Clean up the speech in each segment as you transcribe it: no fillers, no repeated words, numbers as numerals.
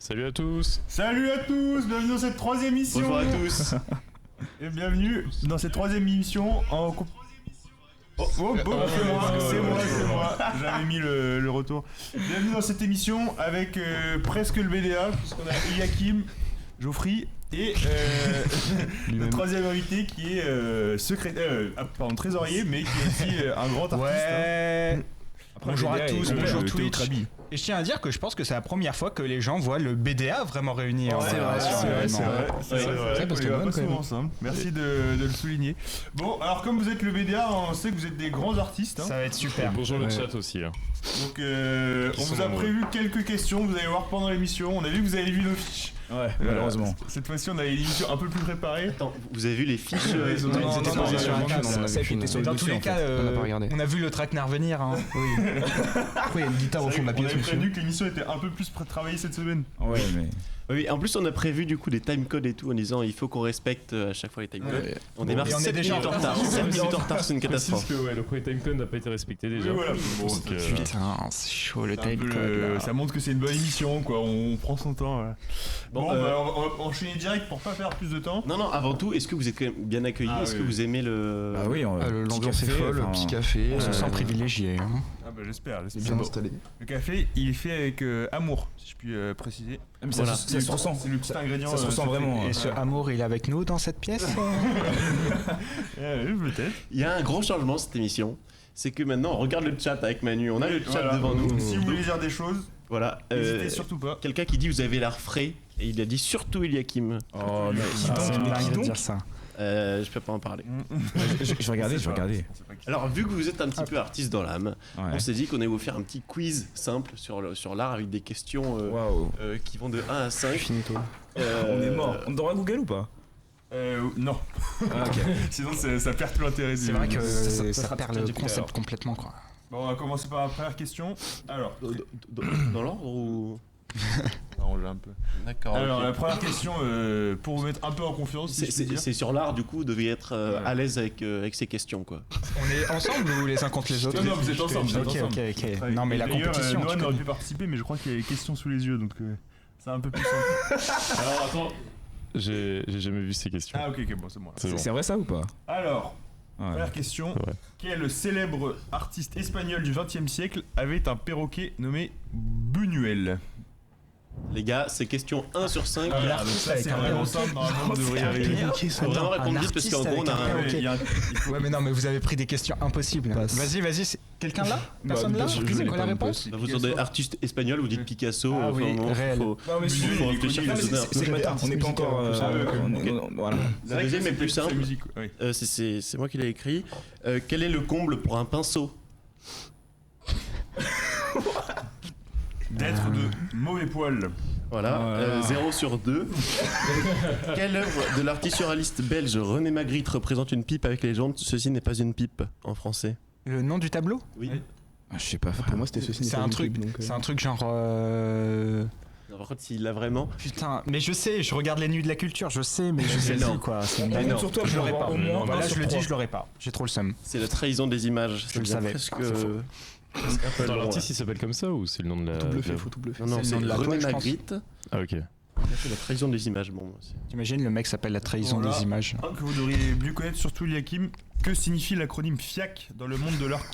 Salut à tous. Salut à tous, bienvenue dans cette troisième émission. Bonjour à tous. Et bienvenue dans cette troisième émission en... c'est moi, j'avais mis le retour. Bienvenue dans cette émission avec presque le BDA, puisqu'on a Eliakim, Geoffrey et le troisième invité qui est trésorier, mais qui est aussi un grand artiste. Ouais. Bonjour à tous, bonjour Twitch. Trabi. Et je tiens à dire que je pense que c'est la première fois que les gens voient le BDA vraiment réuni. Ouais, c'est vrai, parce que que pas bon, souvent ça. Merci de le souligner. Bon, alors comme vous êtes le BDA, on sait que vous êtes des grands artistes. Ça va être super. Et bonjour le chat aussi. Donc on vous a prévu quelques questions, vous allez voir pendant l'émission. On a vu que vous avez vu nos fiches. Ouais, malheureusement. Cette fois-ci, on a une émission un peu plus préparée. Attends, vous avez vu les fiches Ils étaient posés sur un câble, on a ça, fait sur le dans dessus, tous les en cas, fait. On n'a pas regardé. on a vu le traquenard venir. Hein. Oui. Après, il y a une guitare au fond de la On pièce avait aussi. prévenu que l'émission était un peu plus travaillée cette semaine. Ouais, mais. Oui, en plus on a prévu du coup des timecodes et tout en disant il faut qu'on respecte à chaque fois les timecodes. Ouais. On démarre Et on est 7 déjà minutes en en retard. retard. 7 minutes en retard, c'est une Précise catastrophe. que le premier timecode n'a pas été respecté déjà. Oui, voilà. Bon, Donc, Putain, c'est chaud le c'est un peu timecode. ça montre que c'est une bonne émission, quoi. On prend son temps. Voilà. Bon, Bon, bah, on va enchaîner direct pour pas perdre plus de temps. Non, avant tout, est-ce que vous êtes quand même bien accueillis? Ah, Est-ce oui. que vous aimez le. Ah oui, l'ambiance est folle, petit café. On se sent privilégié. Hein. Ah bah j'espère. Bien installé. Le café, il est fait avec amour, si je puis préciser. Mais Voilà. ça se ressent. C'est le petit ingrédient. Ça se ressent vraiment. Et ce amour, il est avec nous dans cette pièce. Peut-être. Il y a un gros changement cette émission. C'est que maintenant on regarde le chat avec Manu. On a le chat Voilà. devant nous. Si vous voulez dire des choses, Voilà. n'hésitez surtout pas. Quelqu'un qui dit vous avez l'air frais. Et il a dit surtout Eliakim. Oh, mais C'est une dingue de donc dire ça. Je peux pas en parler. Je vais regarder, je vais regarder. Alors, vu que vous êtes un petit peu artiste dans l'âme, Ouais. on s'est dit qu'on allait vous faire un petit quiz simple sur l'art avec des questions Waouh. qui vont de 1 à 5. Finito. On est mort. On dort à Google ou pas? Non. Ah, ok. Sinon ça perd tout l'intérêt. C'est vrai que ça ça sera perd très le difficile, concept alors. complètement, quoi. Bon, on va commencer par la première question. Alors, Dans l'ordre ou. on l'a un peu. D'accord. Alors, ok. la première question, pour vous mettre un peu en confiance, si je puis dire. C'est sur l'art, du coup, vous deviez être à l'aise avec ces questions, quoi. On est ensemble ou les uns contre les autres? Non, vous êtes ensemble. vous êtes Ok, ensemble. ok. Non, mais la D'ailleurs, compétition. Noah tu aurait connais. pu participer, mais je crois qu'il y a les questions sous les yeux, donc c'est un peu plus simple. Alors attends, j'ai jamais vu ces questions. Ah, ok, bon, c'est moi. C'est bon. C'est vrai ça ou pas? Alors, Ouais. première question. Ouais. Quel célèbre artiste espagnol du XXe siècle avait un perroquet nommé Buñuel? Les gars, c'est question 1 sur 5. L'artiste avec c'est un vraiment perroquet. simple, normalement, on devrait y arriver. Faut vraiment répondre vite parce qu'en gros, on a un. perroquet. Il y a un- Ouais, mais non, mais vous avez pris des questions impossibles. Passe. Vas-y, quelqu'un là? Personne là? je C'est l'ai quoi pas la non réponse? Vous entendez artiste espagnol, vous dites Picasso. Ah oui, enfin, réel. faut mais si, faut il est réfléchir. connu, faut donner un- C'est le matin, on n'est pas encore. Voilà. La deuxième est plus C'est simple. musique, oui. C'est moi qui l'ai écrit. Quel est le comble pour un pinceau? D'être de mauvais poils. Voilà, 0 sur 2. Quelle œuvre de l'artiste surréaliste belge René Magritte représente une pipe avec les légende Ceci n'est pas une pipe en français? Le nom du tableau? Oui. Je sais pas, pour moi c'était ceci. C'est un truc. C'est un truc genre. Non, par contre, s'il l'a vraiment. Putain, mais je sais, je regarde les nuits de la culture, je sais, mais je sais non. plus quoi. C'est une Mais dingue. non. Surtout, Je l'aurais pas. au moins. Bah là, je le dis, je l'aurais pas. J'ai trop le seum. C'est la trahison des images. Je le savais. Presque. C'est faux. presque un peu Attends, long, l'artiste il s'appelle comme ça ou c'est le nom de la. Tout bluffé, de la- faut tout bluffer. Non, non, C'est c'est le nom de la René toile, je pense. Magritte. Ah ok. Il a fait la trahison des images. Bon, c'est- T'imagines, le mec s'appelle La trahison Bon, là, des images. Un que vous devriez mieux connaître, surtout Eliakim. Que signifie l'acronyme FIAC dans le monde de l'art?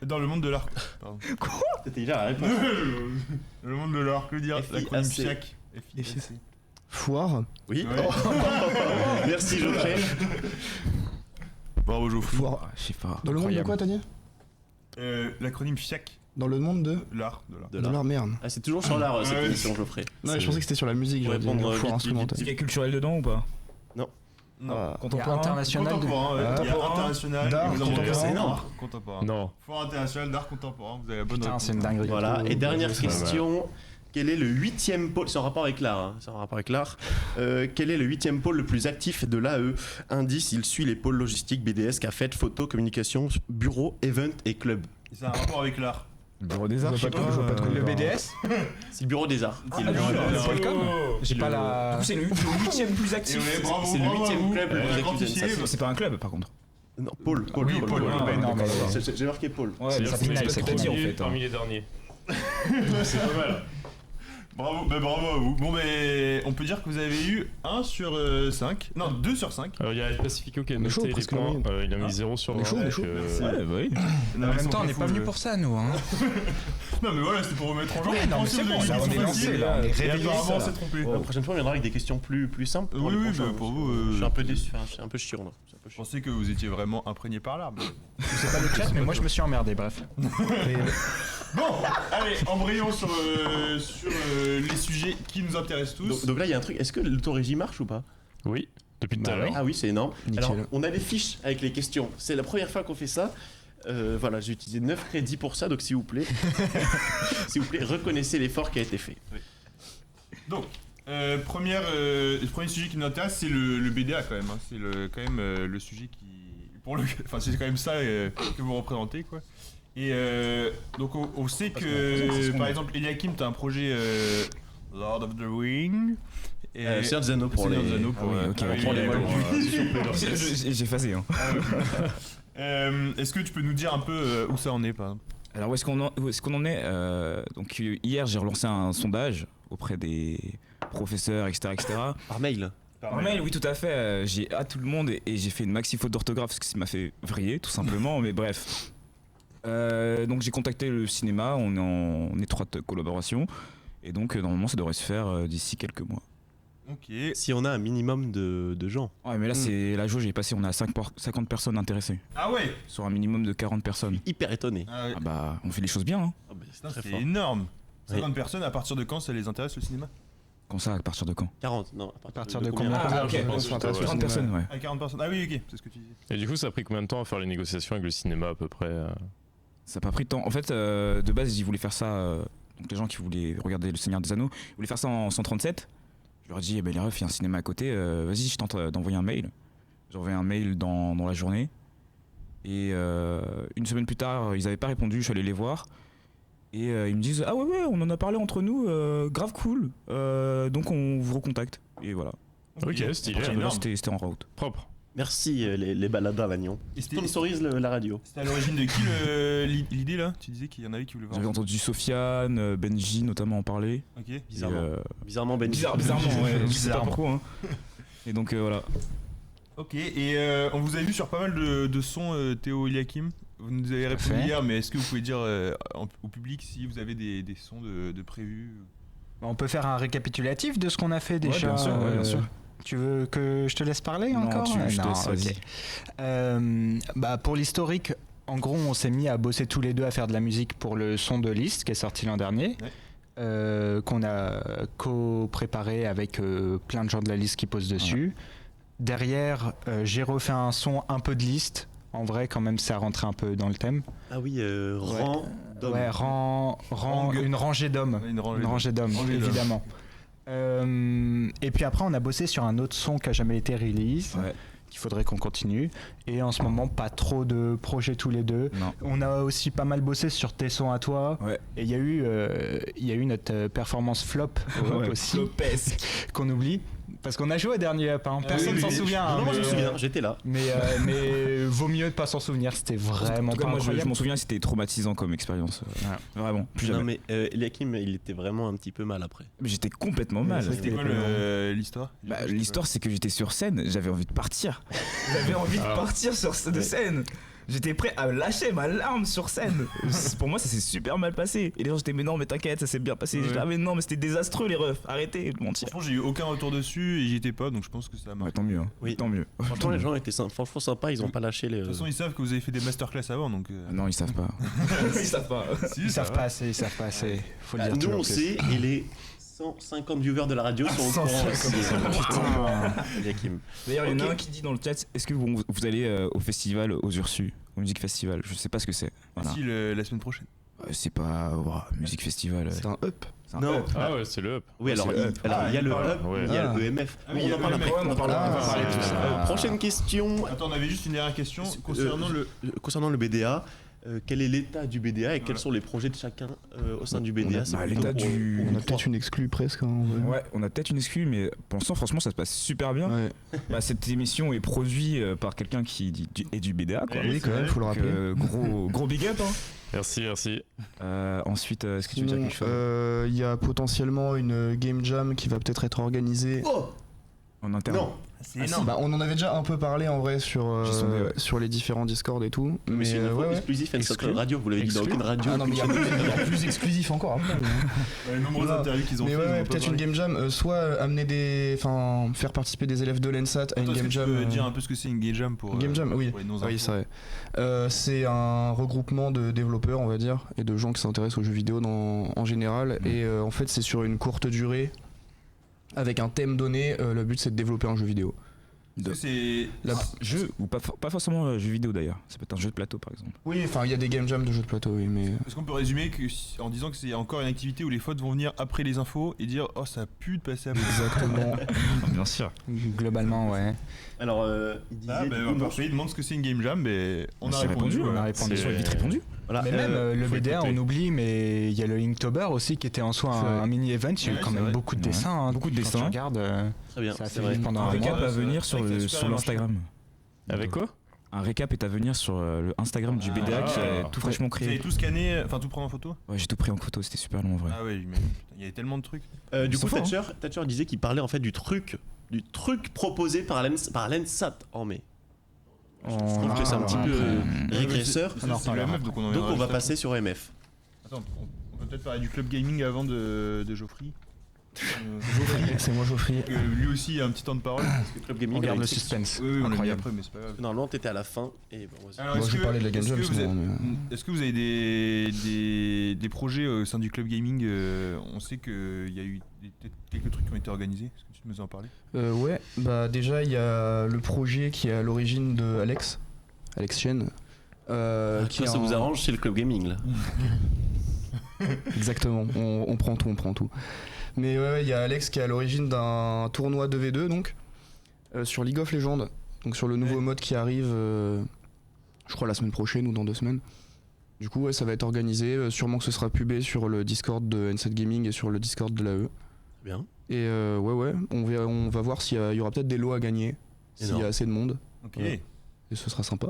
Dans le monde de l'art. Pardon. C'était déjà la réponse. Dans le monde de l'art, que dire FIAC. l'acronyme FIAC? FIAC. Foire. Oui. Ouais. Merci Geoffrey. Bravo Geoffrey. Foire. Je sais pas. Dans le monde de quoi, t'as dit? L'acronyme FIAC. Dans le monde de L'art. De de l'art. l'art, merde. Ah, c'est toujours sur l'art cette Ouais. émission, Geoffrey. Non, je pensais que c'était sur la musique, Pour j'aurais dit répondre foire vite, instrumentale. Il y a culturel dedans ou pas? Non. Ah. Il y a international de. Contemporain, ouais. Il y a Contemporain. international. D'art et vous en avez contemporain. un C'est énorme. art contemporain. Non. Foire international d'art contemporain. Vous avez la bonne Putain, réponse. c'est une dinguerie. Voilà. Et dernière c'est pas question. Quel est le 8e pôle? C'est en rapport avec l'art. Hein. C'est en rapport avec l'art. Quel est le 8e pôle le plus actif de l'AE? Indice, il suit les pôles logistiques BDS, café, photo, communication, bureau, event et club. C'est un rapport avec l'art. Bureau des arts, Je vois pas je vois pas trop. Le BDS? C'est le bureau des arts. Ah, C'est le bureau des arts. Qualcomm? J'ai pas la. c'est le 8ème plus Et actif. ouais, bravo, c'est le bravo à 8e vous. club le plus actif. Quantifié, Ça, C'est pas un club par contre. Non, pôle. Pôle. Oui, pôle. Paul. ouais, Non, mais. J'ai marqué pôle. Ouais, C'est mais ça le peut Pinaille, être c'est ce que t'as dit en premier fait. parmi les derniers. C'est pas mal. Bravo, bravo à vous. Bon, on peut dire que vous avez eu 1 sur 5. Non, 2 sur 5. Il y a Pacifico qui a On est chaud, noté les presque la points. moyenne. Il a mis 0 sur 20. est chaud, on est chaud. Merci. Ouais, bah oui. Non, En mais même ils temps, on sont n'est fous, pas venu pour ça, nous. Hein. Non, mais voilà, c'était pour vous mettre en jambe. Oui, non, mais c'est bon, là, on est lancé, là, on est Et réveillé. apparemment, on s'est trompé. La prochaine fois, on viendra avec des questions plus simples. Oui, les oui, prochains, bah, pour parce que vous, Je suis un peu déçu, je suis un peu chiant là. Je pensais que vous étiez vraiment imprégné par l'arbre. Je sais pas le chat, mais moi, je me suis emmerdé, bref. Bon, allez, embrayons sur les sujets qui nous intéressent tous. Donc là, il y a un truc. Est-ce que l'autorégie marche ou pas? Oui, depuis tout à Bah l'heure. oui. Ah oui, c'est énorme. Nickel. Alors, on a des fiches avec les questions. C'est la première fois qu'on fait ça. Voilà, j'ai utilisé 9 crédits pour ça, donc s'il vous plaît, reconnaissez l'effort qui a été fait. Donc, le premier sujet qui nous intéresse, c'est le BDA quand même. Hein. C'est quand même le sujet qui, enfin c'est quand même ça que vous représentez quoi. Et donc on sait que par exemple Eliakim, t'as un projet Lord of the Ring. Seigneur des Anneaux pour les. Seigneur des Anneaux pour, oui, ok, ah oui, pour les les J'ai phasé. Hein. Est-ce que tu peux nous dire un peu où ça en est par exemple? Alors où est-ce qu'on en est Donc hier j'ai relancé un sondage auprès des professeurs, etc. Par mail. Par mail, oui, tout à fait. J'ai à tout le monde et j'ai fait une maxi faute d'orthographe parce que ça m'a fait vriller, tout simplement. Mais bref. Donc j'ai contacté le cinéma, on est en étroite collaboration. Et donc normalement ça devrait se faire d'ici quelques mois. Ok. Si on a un minimum de gens. Ouais, mais là c'est la jauge est passée, on a 50 personnes intéressées. Ah ouais. Sur un minimum de 40 personnes. Hyper étonné. Ah ouais. Ah bah on fait les choses bien, hein. Ah bah, c'est Putain, très c'est fort. énorme. 50 personnes, à partir de quand ça les intéresse le cinéma? Comme ça, à partir de quand 40, non. À partir de combien? Ah, ok. Je pense qu'on intéresse le 40 cinéma. personnes, ouais. À 40 personnes. Ah oui, ok, c'est ce que tu disais. Et du coup, ça a pris combien de temps à faire les négociations avec le cinéma à peu près Ça n'a pas pris de temps. En fait, de base, ils voulaient faire ça. Donc, les gens qui voulaient regarder Le Seigneur des Anneaux, ils voulaient faire ça en 137. Je leur ai dit, eh ben, les refs, il y a un cinéma à côté. Vas-y, je tente d'envoyer un mail. J'ai envoyé un mail dans la journée. Et une semaine plus tard, ils n'avaient pas répondu. Je suis allé les voir. Et ils me disent, ah ouais, on en a parlé entre nous. Grave cool. Donc, on vous recontacte. Et voilà. Ok, stylé. C'est énorme. C'était en route. Propre. Merci les baladins Lannion. Et c'était Sponsorise la radio. à l'origine de qui l'idée là? Tu disais qu'il y en avait qui voulaient voir. J'avais entendu Sofiane, Benji notamment en parler. Ok. Bizarrement. Et, Bizarrement, Ben. bizarrement, ouais. Je sais pas Bizarrement. pourquoi. Hein. Et donc voilà. Ok. Et on vous a vu sur pas mal de sons Théo Eliakim. Vous nous avez répondu fait. hier, mais est-ce que vous pouvez dire au public si vous avez des sons de prévus? On peut faire un récapitulatif de ce qu'on a fait déjà. bien sûr, ouais, bien sûr. Tu veux que je te laisse parler Non, encore? je te Non, laisse, ok. vas-y. Pour l'historique, en gros, on s'est mis à bosser tous les deux à faire de la musique pour le son de List qui est sorti l'an dernier. Qu'on a co-préparé avec plein de gens de la liste qui posent dessus. Derrière, j'ai refait un son un peu de List. En vrai, quand même, ça rentrait un peu dans le thème. Ah oui, rang d'hommes. Ouais, une rangée d'hommes. Une Une rangée d'hommes, Rangée d'hommes. évidemment. Et puis après, on a bossé sur un autre son qui n'a jamais été release. Ouais. Qu'il faudrait qu'on continue. Et en ce moment, pas trop de projets tous les deux. Non. On a aussi pas mal bossé sur tes sons à toi. Ouais. Et il y a eu notre performance flop Ouais, aussi, Lopez. qu'on oublie. Parce qu'on a joué au dernier up, hein. Personne oui, s'en oui. souvient. hein, Non, moi je me mais, souviens, j'étais là. mais vaut mieux de pas s'en souvenir, c'était vraiment En tout cas, pas moi, je incroyable. m'en souviens, c'était traumatisant comme expérience. Vraiment, plus jamais. Non mais Eliakim, il était vraiment un petit peu mal après. Mais j'étais complètement mal. C'était quoi l'histoire? Bah, l'histoire, c'est que j'étais sur scène, j'avais envie de partir. J'avais envie de partir de scène. J'étais prêt à lâcher ma larme sur scène. Pour moi, ça s'est super mal passé. Et les gens, j'étais, mais non, mais t'inquiète, ça s'est bien passé. Ouais. J'étais, ah, mais non, mais c'était désastreux, les refs. Arrêtez de mentir. Franchement, j'ai eu aucun retour dessus et j'y étais pas, donc je pense que ça m'a. Ouais, tant mieux. Hein. Oui. Tant mieux. Franchement, les gens étaient franchement sympas, ils ont pas lâché les. De toute façon, ils savent que vous avez fait des masterclass avant, donc. Non, ils savent pas. Ils savent pas. Si, Ils ça savent va. pas assez, ils savent pas assez. Faut le Bah, dire nous toujours on plus. sait et les 150 viewers de la radio sont au courant aussi. Eliakim. D'ailleurs, il y en Ok. a un qui dit dans le chat, est-ce que vous allez au festival aux Ursus, au Musique Festival? Je sais pas ce que c'est. Voilà. Si, la semaine prochaine. C'est pas Musique Festival. C'est un up. c'est un Non. up. Ah ouais, c'est le up. Oui, alors c'est le up. il y a le Ah, up, ouais. il y a Ah. le EMF. Ah oui, il y a On en parle le après. EMF. on en parle après. Ah, On va parler de tout ça. Prochaine question Attends, on avait juste une dernière question concernant le. concernant le BDA. quel est l'état du BDA et quels sont les projets de chacun au sein du BDA. C'est plutôt l'état pour- du- pour On vous a peut-être trois. une exclue presque. Hein, en vrai. Ouais, on a peut-être une excuse, mais pour l'instant, franchement, ça se passe super bien. Ouais. Bah, cette émission est produite par quelqu'un qui est du BDA, quoi. Oui, quand même, faut le Donc, rappeler. gros big up. Hein. Merci. Ensuite, est-ce que tu veux dire Sinon, quelque chose il y a potentiellement une game jam qui va peut-être être organisée. Oh en interne? non. C'est Ah, énorme. Bah, on en avait déjà un peu parlé en vrai J'ai sondé, ouais. sur les différents Discord et tout. Mais c'est une info ouais, ouais. exclusive à une Exclu. seule radio. Vous l'avez dit dans Exclu. aucune radio. Ah non, mais il y a plus exclusif encore après. Nombreuses Non, interviews qu'ils ont Mais fait. ouais, ils en ouais, ont pas peut-être une parlé. game jam, soit amener faire participer des élèves de l'ENSAT à Attends, une est-ce game que jam. tu peux dire un peu ce que c'est une game jam pour. Une game jam, oui. pour les Oui, non-infos. c'est vrai. C'est un regroupement de développeurs, on va dire, et de gens qui s'intéressent aux jeux vidéo en général. Et en fait, c'est sur une courte durée, avec un thème donné. Le but, c'est de développer un jeu vidéo. Est-ce que c'est. Jeu ou pas forcément jeu vidéo d'ailleurs. Ça peut être un jeu de plateau par exemple. Oui, enfin, il y a des game jams de jeux de plateau, oui, mais. Est-ce qu'on peut résumer en disant que c'est encore une activité où les fautes vont venir après les infos et dire oh ça pue de passer après. Exactement. Bien sûr. Globalement, ouais. Alors, il disait. Ah du bah coup, non, parfait, il demande ce que c'est une game jam, mais on a C'est répondu. on a voilà. répondu. Ils ont vite répondu. voilà, Mais même le faut BDA, écouter. on oublie, mais il y a le Inktober aussi qui était en soi C'est vrai. un mini-event. Il y a eu Ouais, quand c'est même vrai. beaucoup de Ouais. dessins. hein. Beaucoup de Quand dessins. tu regardes, très bien. ça a C'est fait vrai. vite pendant Un un récap mois. à venir c'est vrai que c'est super bien l'Instagram. Avec quoi? Un récap est à venir sur le Instagram du BDA qui est tout fraîchement Vous avez créé. tout scanné, enfin tout prendre en photo. Ouais, j'ai tout pris en photo, c'était super long en vrai. Ah ouais, j'imagine. Putain, il y avait tellement de trucs. Du Ils coup, sont forts, Thatcher disait qu'il parlait en fait du truc proposé par l'ENSAT en mai. Je trouve que c'est un petit peu régresseur. On en C'est la reparlera. meuf, donc on en Donc verra on va juste passer sur MF. après. Attends, on peut peut-être parler du club gaming avant de Geoffrey. C'est moi, Geoffrey. Lui aussi a un petit temps de parole. Club Gaming. On garde le avec- suspense. Oui, on l'a mis Incroyable. après, mais c'est pas grave. Normalement, t'étais à la fin. Et bon, vas-y. Alors, Moi, est-ce je vais que- parler de la game est-ce jam que vous sinon. avez- mais- Est-ce que vous avez des projets au sein du club gaming On sait qu'il y a eu peut-être quelques trucs qui ont été organisés. Est-ce que tu peux nous en parler Ouais, bah déjà il y a le projet qui est à l'origine de Alex Chen. Qui Ça est vous un- arrange chez le Club Gaming là. Exactement, on prend tout. Mais ouais, il y a Alex qui est à l'origine d'un tournoi 2v2 donc sur League of Legends, donc sur le nouveau mode qui arrive, je crois la semaine prochaine ou dans 2 semaines. Du coup, ouais, ça va être organisé. Sûrement que ce sera pubé sur le Discord de N7 Gaming et sur le Discord de l'AE. Bien. Et ouais, on va voir s'il y aura peut-être des lots à gagner, s'il y Énorme. a assez de monde. Ok. Ouais. Et ce sera sympa.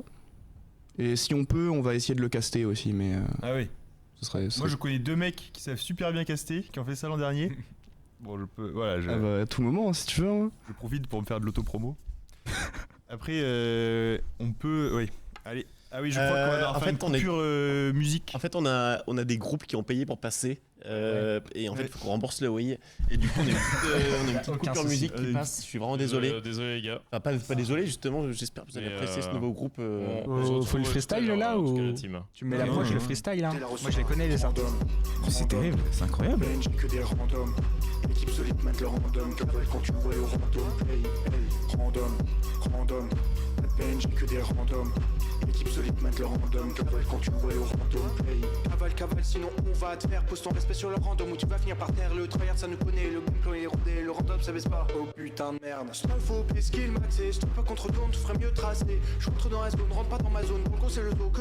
Et si on peut, on va essayer de le caster aussi, mais Ah oui. ce serait. Moi, je connais 2 mecs qui savent super bien caster, qui ont fait ça l'an dernier. Bon, je peux. Voilà, Ah bah, à tout moment, si tu veux. Hein. je profite pour me faire de l'auto-promo. Après, on peut. Oui. Allez. Ah oui, je crois qu'on va devoir en faire fait, une on est- coupure musique. En fait, on a des groupes qui ont payé pour passer. Et en fait, Ouais. il faut qu'on rembourse le oui. Et du coup, on a une petite Aucun coupure souci. musique qui passe. Je suis vraiment désolé. Désolé les gars. Enfin, pas désolé, justement. J'espère que vous avez Mais, apprécié ce nouveau groupe. faut le freestyle, là, ou- Tu me mets Ouais, l'approche, ouais, le ouais. freestyle, hein. Moi, je les connais, les sortes. C'est terrible, c'est incroyable. Bench, que des random. Équipe solide, mettre le random. Que quand tu vois au random. Hey, hey, random. Bench, que des random. Équipe solide, mettre le random. Que quand tu vois au random. Hey, cavale, sinon on va te faire. Pose ton respect sur le random ou tu vas finir par terre. Le tryhard, ça nous connaît. Le bon plan, il est rondé. Le random, ça baisse pas. Oh putain de merde. Stop, faux, skill maxé. Stop pas contre tourne, tu ferais mieux tracer. Je rentre dans la zone, rentre pas dans ma zone. Bon, c'est le dos que.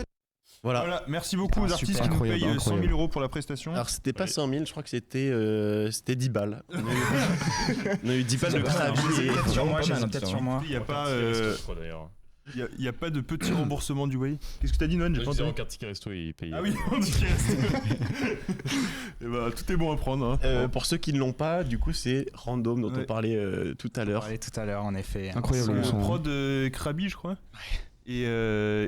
Voilà. Voilà, merci beaucoup aux Ah, artistes super, qui nous incroyable, payent 100 000 incroyable. euros pour la prestation. Alors, c'était pas Ouais. 100 000, je crois que c'était 10 balles. On a eu 10 balles de va, Krabi. j'ai et- peut-être sur moi, pas j'ai mal, peut-être hein, sur moi. Il n'y a pas, Je crois d'ailleurs. il y a pas de petit remboursement du way. Qu'est-ce que t'as dit, Noël? J'ai Je pas disais en entendu. carte ticket resto il paye. Ah oui, on dit qu'il reste. Et bah, tout est bon à prendre. Hein. Pour ceux qui ne l'ont pas, du coup, c'est Random dont Ouais. on parlait tout à On l'heure. parlait tout à l'heure, en effet. Incroyable, Le le son. prod Krabi, je crois. Et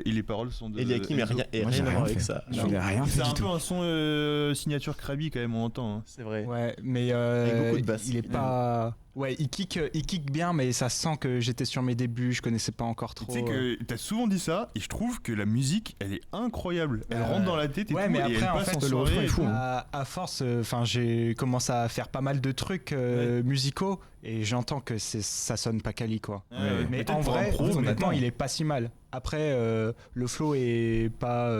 les paroles sont de. Eliakim et Enzo. rien Moi, j'ai à voir rien avec fait. ça. Je n'ai rien C'est fait un du peu tout. un son signature Krabi quand même, on entend. Hein. C'est vrai. Ouais, mais Avec beaucoup de basse. il est pas. Ouais, il kick bien, mais ça sent que j'étais sur mes débuts, je connaissais pas encore trop. Tu sais que t'as souvent dit ça, et je trouve que la musique, elle est incroyable. Elle Euh, rentre dans la tête et ouais, tout, mais et après, elle en passe fait, en le soirée. refrain est et fou, tout. hein. À force, enfin, j'ai commencé à faire pas mal de trucs musicaux et j'entends que ça sonne pas quali quoi. Ouais, ouais. Mais Peut-être en pour un vrai, pro, mais honnêtement, attends. il est pas si mal. Après, le flow est pas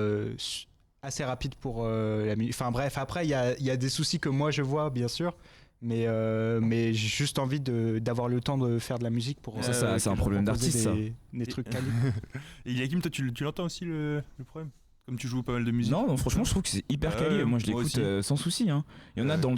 assez rapide pour la musique. Enfin bref, après il y a des soucis que moi je vois bien sûr, mais j'ai juste envie d'avoir le temps de faire de la musique pour. Ça, c'est un problème proposer d'artiste, ça. des trucs quali. Et Eliakim, toi, tu l'entends aussi le problème? Comme tu joues pas mal de musique. Non, franchement, je trouve que c'est hyper Ah quali. ouais, Moi, je moi l'écoute aussi. sans souci. Hein. Il y en a un dans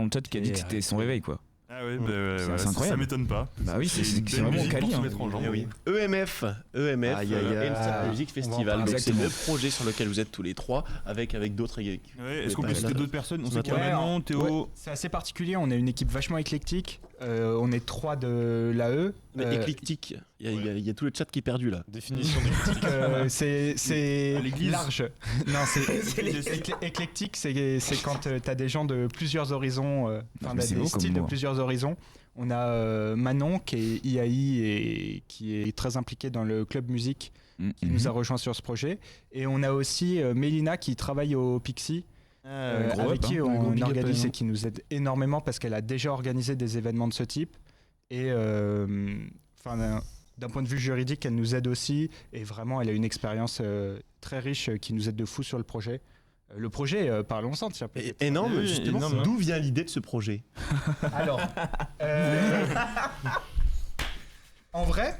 le chat qui a dit que c'était son réveil, quoi. Ah ouais, C'est ça incroyable. m'étonne pas. Bah oui, c'est une belle vraiment musique pour quali. se Hein. mettre en jambe. Eh oui. EMF, Aïe, aïe, aïe. Ensemble Music On va en Festival. parler. Donc c'est Exactement. le projet sur lequel vous êtes tous les trois, avec d'autres geeks. Ouais, est-ce qu'on pas peut là. citer d'autres personnes? On sait Ouais, qu'il y a Manon, Théo. Ouais, c'est assez particulier, on est une équipe vachement éclectique. On est 3 de l'AE. Mais éclectique. Il y a tout le chat qui est perdu là. Définition d'éclectique. C'est À l'église. large. Non, éclectique, c'est quand t'as des gens de plusieurs horizons, enfin mais c'est des beau comme styles de mot. plusieurs horizons. On a Manon qui est IAI et qui est très impliquée dans le club musique, qui nous a rejoint sur ce projet. Et on a aussi Mélina qui travaille au Pixie. gros Avec up, qui hein. Gros on big up à organise elle, et qui nous aide énormément parce qu'elle a déjà organisé des événements de ce type. Et d'un point de vue juridique, elle nous aide aussi. Et vraiment, elle a une expérience très riche qui nous aide de fou sur le projet. Le projet, parlons-en, tiens. peut-être. Énorme, Oui, justement. énorme, hein. D'où vient l'idée de ce projet? Alors, en vrai,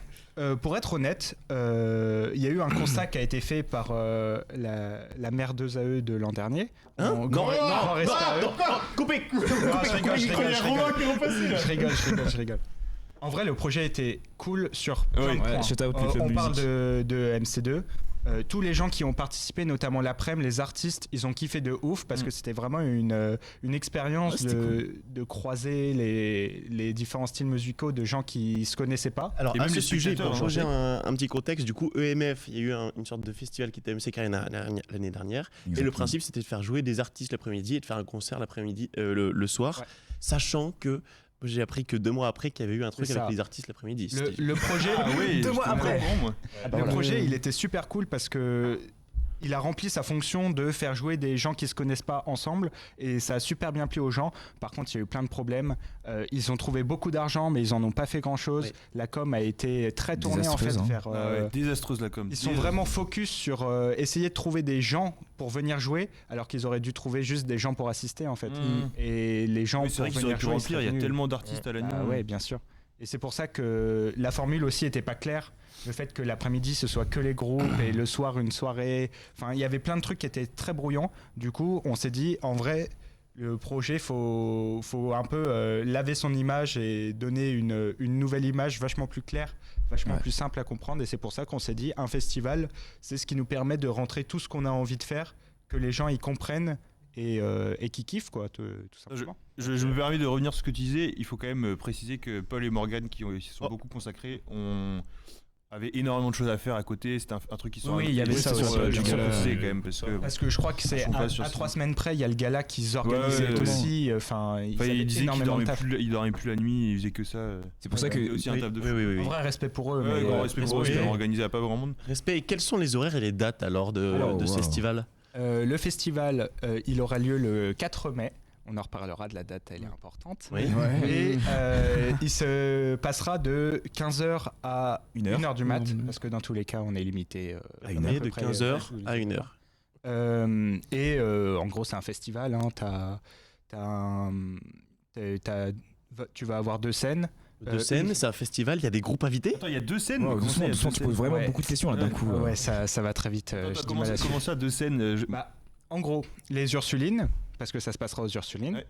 pour être honnête, il y a eu un constat qui a été fait par la maire 2AE de l'an dernier. Hein? Grand respect à eux. Coupé. Je rigole. En vrai, le projet était cool sur plein Oui, de points. shout out le club On parle musique. de MC2. Tous les gens qui ont participé, notamment l'après-midi, les artistes, ils ont kiffé de ouf parce que c'était vraiment une expérience Ouais, c'était de croiser les différents styles musicaux de gens qui se connaissaient pas. Alors, Et à même ce les sujet, spectateurs, pour hein, changer un petit contexte, du coup, EMF, il y a eu une sorte de festival qui était MC Carré l'année dernière. Et le principe, c'était de faire jouer des artistes l'après-midi et de faire un concert l'après-midi, le soir, Ouais. sachant que j'ai appris que 2 mois après qu'il y avait eu un truc C'est avec ça. les artistes l'après-midi. Le projet, Ah oui, 2 mois j'étais après. pas au courant, moi. Le projet, il était super cool parce que il a rempli sa fonction de faire jouer des gens qui se connaissent pas ensemble et ça a super bien plu aux gens. Par contre, il y a eu plein de problèmes. Ils ont trouvé beaucoup d'argent, mais ils en ont pas fait grand chose. Oui. La com a été très tournée en fait Désastreuse, hein. vers. Ah ouais, désastreuse la com. Ils sont vraiment focus sur essayer de trouver des gens pour venir jouer, alors qu'ils auraient dû trouver juste des gens pour assister en fait. Mmh. Et les gens Oui, c'est pour vrai qu'ils venir auraient pu jouer, ils remplir, il y a seraient venus. tellement d'artistes à la nuit. Ah ouais, bien sûr. Et c'est pour ça que la formule aussi était pas claire. Le fait que l'après-midi ce soit que les groupes et le soir une soirée. Enfin, il y avait plein de trucs qui étaient très brouillants. Du coup, on s'est dit, en vrai, le projet, faut un peu laver son image et donner une nouvelle image vachement plus claire, vachement Ouais. plus simple à comprendre. Et c'est pour ça qu'on s'est dit, un festival, c'est ce qui nous permet de rentrer tout ce qu'on a envie de faire, que les gens y comprennent et qui kiffent, quoi, tout simplement. Je me permets de revenir sur ce que tu disais. Il faut quand même préciser que Paul et Morgan, qui s'y sont beaucoup consacrés, avaient énormément de choses à faire à côté. C'était un truc qui sont Oui, il y avait ça sur aussi, du du gala, gala. quand même parce que Parce que je crois que c'est Franchement, pas à sûr, 3 si. semaines près, il y a le gala qu'ils organisaient ouais, aussi. Enfin, ils enfin, avaient il disait qu'il énormément de dormait taf. il dormait plus la nuit, il faisait que ça. C'est pour ça C'était que aussi un taf de fou. oui. En vrai, respect pour eux. Ouais, mais, grand respect pour eux, parce respect. qu'ils organisé à pas grand monde. Respect. Et quels sont les horaires et les dates alors de ce festival? Le festival, il aura lieu le 4 mai. On en reparlera de la date, elle est importante. Oui. Et il se passera de 15h à 1h du mat, parce que dans tous les cas, on est limité À une heure, peu de près, 15h à 1h. En gros, c'est un festival. Hein, tu vas avoir 2 scènes. De scène, c'est un festival, il y a des groupes invités. Attends, il y a 2 scènes. Ouais, Comment ça, il y a doucement, deux tu poses scènes vraiment Ouais. beaucoup de questions là d'un coup. Ouais, ça va très vite. Attends, j'ai du comment mal à ça, 2 scènes Bah, en gros, les Ursulines, parce que ça se passera aux Ursulines, Ouais.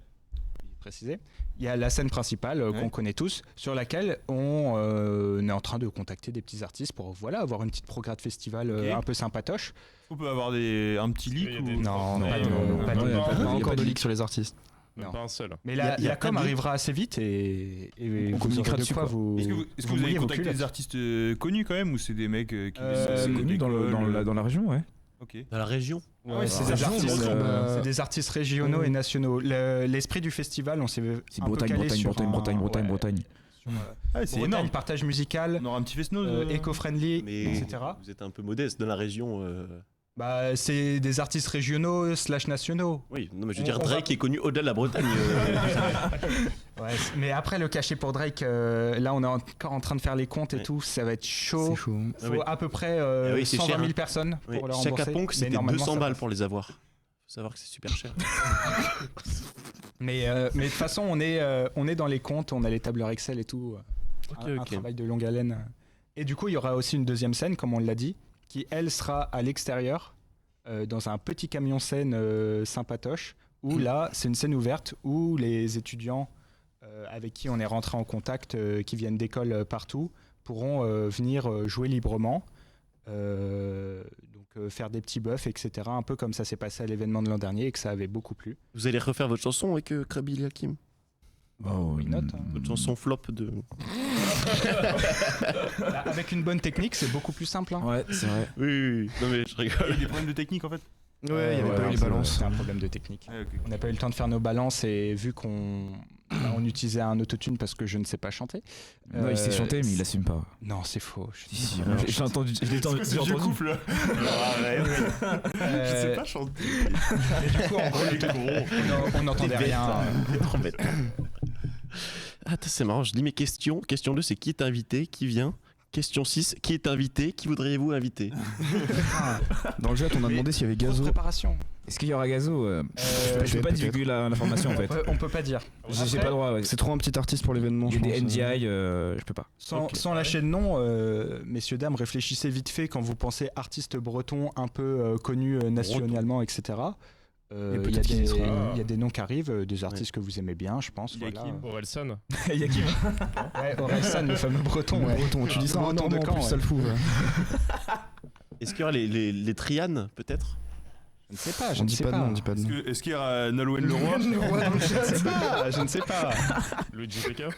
préciser. Il y a la scène principale qu'on connaît tous, sur laquelle on est en train de contacter des petits artistes pour avoir une petite progrès de festival Ok. un peu sympatoche. On peut avoir un petit Il y leak a ou... des- Non, Non, pas de- non, pas non, de- il y a pas Pas de- encore de leak sur les artistes. Même Non. pas un seul. Mais Il y a la pas com de leak. arrivera assez vite et On vous communiquera aurez de dessus, quoi quoi. vous. Est-ce que vous avez mouiller vos contacté culs des là-dessus. artistes connus quand même ou c'est des mecs qui C'est C'est connu dans la région, ouais. Ok. Dans la région. Ouais, c'est Ouais, des, région, artistes, donc, c'est des artistes régionaux et nationaux. L'esprit du festival, on s'est C'est un peu Bretagne, calé Bretagne, sur Bretagne, un- Bretagne, Bretagne, ouais, Bretagne. sur, Ah, c'est Bretagne, énorme. partage musical, On aura un petit fest-noz. éco-friendly, Mais etc. vous êtes un peu modeste dans la région. Bah, c'est des artistes régionaux / nationaux. Oui, non, mais je veux On- dire, on Drake est connu au-delà de la Bretagne. Ouais, mais après, le cachet pour Drake, là, on est encore en train de faire les comptes et Ouais. tout. Ça va être chaud. C'est chaud. Ah Faut oui. à peu près Ah oui, c'est 120 cher, 000 hein. personnes Oui, pour le chaque rembourser. Ponk, Mais c'était normalement, 200 ça balles passe. pour les avoir. Faut savoir que c'est super cher. Mais de toute façon, on est dans les comptes, on a les tableurs Excel et tout. Un ok. travail de longue haleine. Et du coup, il y aura aussi une deuxième scène, comme on l'a dit, qui, elle, sera à l'extérieur. dans un petit camion scène sympatoche, où là, c'est une scène ouverte où les étudiants avec qui on est rentré en contact, qui viennent d'écoles partout, pourront venir jouer librement, donc faire des petits buffs, etc. Un peu comme ça s'est passé à l'événement de l'an dernier et que ça avait beaucoup plu. Vous allez refaire votre chanson avec Krabi Hakim. Oh, une note. Votre chanson flop de. Avec une bonne technique, c'est beaucoup plus simple. Hein. Ouais, c'est vrai. Oui. Non mais je rigole. Il y a des problèmes de technique en fait. Ouais, il y avait pas eu les balances. C'était un problème de technique. Ah, ok. On n'a pas eu le temps de faire nos balances et vu qu'on on utilisait un autotune parce que je ne sais pas chanter. Non, il sait chanter, mais il assume pas. Non, c'est faux. Si, j'ai entendu. Je l'ai entendu. C'est vieux couple là. Je sais pas chanter. Du coup, en gros, on n'entendait rien. Trop bête. Ah, c'est marrant, je lis mes questions. Question 2, c'est qui est invité, qui vient. Question 6, qui est invité, qui voudriez-vous inviter? Dans le chat, on a demandé s'il y avait Grosse Gazo. préparation. Est-ce qu'il y aura Gazo Je peux pas divulguer l'information en fait. On peut pas dire. J'ai pas le droit. Ouais. C'est trop un petit artiste pour l'événement. Il y a des je pense. NDI, je peux pas. Sans lâcher de nom, messieurs, dames, réfléchissez vite fait quand vous pensez artiste breton un peu connu nationalement, etc. Il y a des noms qui arrivent, des artistes que vous aimez bien, je pense. Voilà. Orelsan. Yakim. Ouais, Orelsan, le fameux breton. Ouais. Breton, tu dis ça en Breton de en Caen, plus, ouais. ça le fout. Ouais. Est-ce qu'il y aura les Trianes, peut-être? Je ne sais pas, je On ne dit sais pas de pas. nom, on dit pas de nom. Est-ce qu'il y aura Nolwenn Leroy? Je ne sais pas. Luigi Pekka.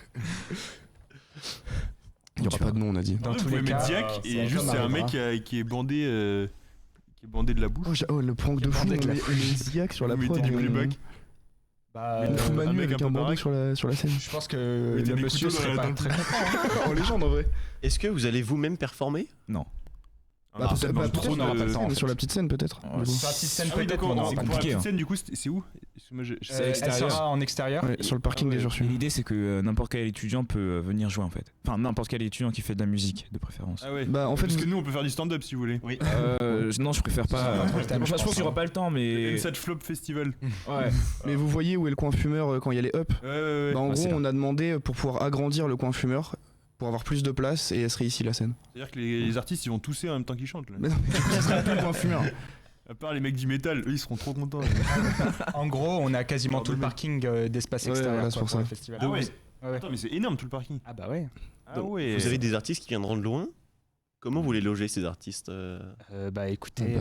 Il y aura pas de nom, on a dit. Dans Vous tous pouvez les mettre cas, Diak ça et juste c'est un mec qui est bandé de la bouche. Oh, le prank de fou, avec la les Ziak sur la Vous prod. mettez du playback. Bah, Une fou un Manu mec avec un un peu bandeau baraque. sur la scène. je pense que Mettez le des monsieur couteaux serait dans la pas dent. très content. En légende en vrai. Est-ce que vous allez vous-même performer? Non. Bah, peut-être non, pas, trop, peut-être on n'aura pas le temps. mais sur la petite scène peut-être. Ouais, du coup. Sur la petite scène, Ah oui, peut-être, d'accord, mais on n'aura c'est pas pour le la compliqué, petite hein. scène du coup, c'est où? C'est Elle extérieur. sera en extérieur. Ouais, sur le parking des Et Ursus. l'idée c'est que n'importe quel étudiant peut venir jouer en fait. Enfin n'importe quel étudiant qui fait de la musique de préférence. Ah ouais. Bah en fait, Parce que nous on peut faire du stand-up si vous voulez. Oui. Non je préfère pas. Je Je pense qu'il n'y aura pas le temps mais. Cette flop festival. Ouais. mais vous voyez où est le coin fumeur quand il y a les up. Ouais. Bah, en Ah, c'est gros, là. on a demandé pour pouvoir agrandir le coin fumeur, pour avoir plus de place, et elle serait ici la scène. C'est-à-dire que les artistes ils vont tousser en même temps qu'ils chantent là. Mais non, mais ça serait plus le coin fumeur. À part les mecs du métal, eux ils seront trop contents. En gros, on a quasiment tout le parking d'espace Ouais, extérieur voilà, c'est quoi, pour ça. le festival. Ah ouais. Ouais. Attends mais c'est énorme tout le parking. Ah bah ouais. Ah Donc, ouais. Vous avez des artistes qui viendront de loin. Comment vous les logez ces artistes Bah écoutez,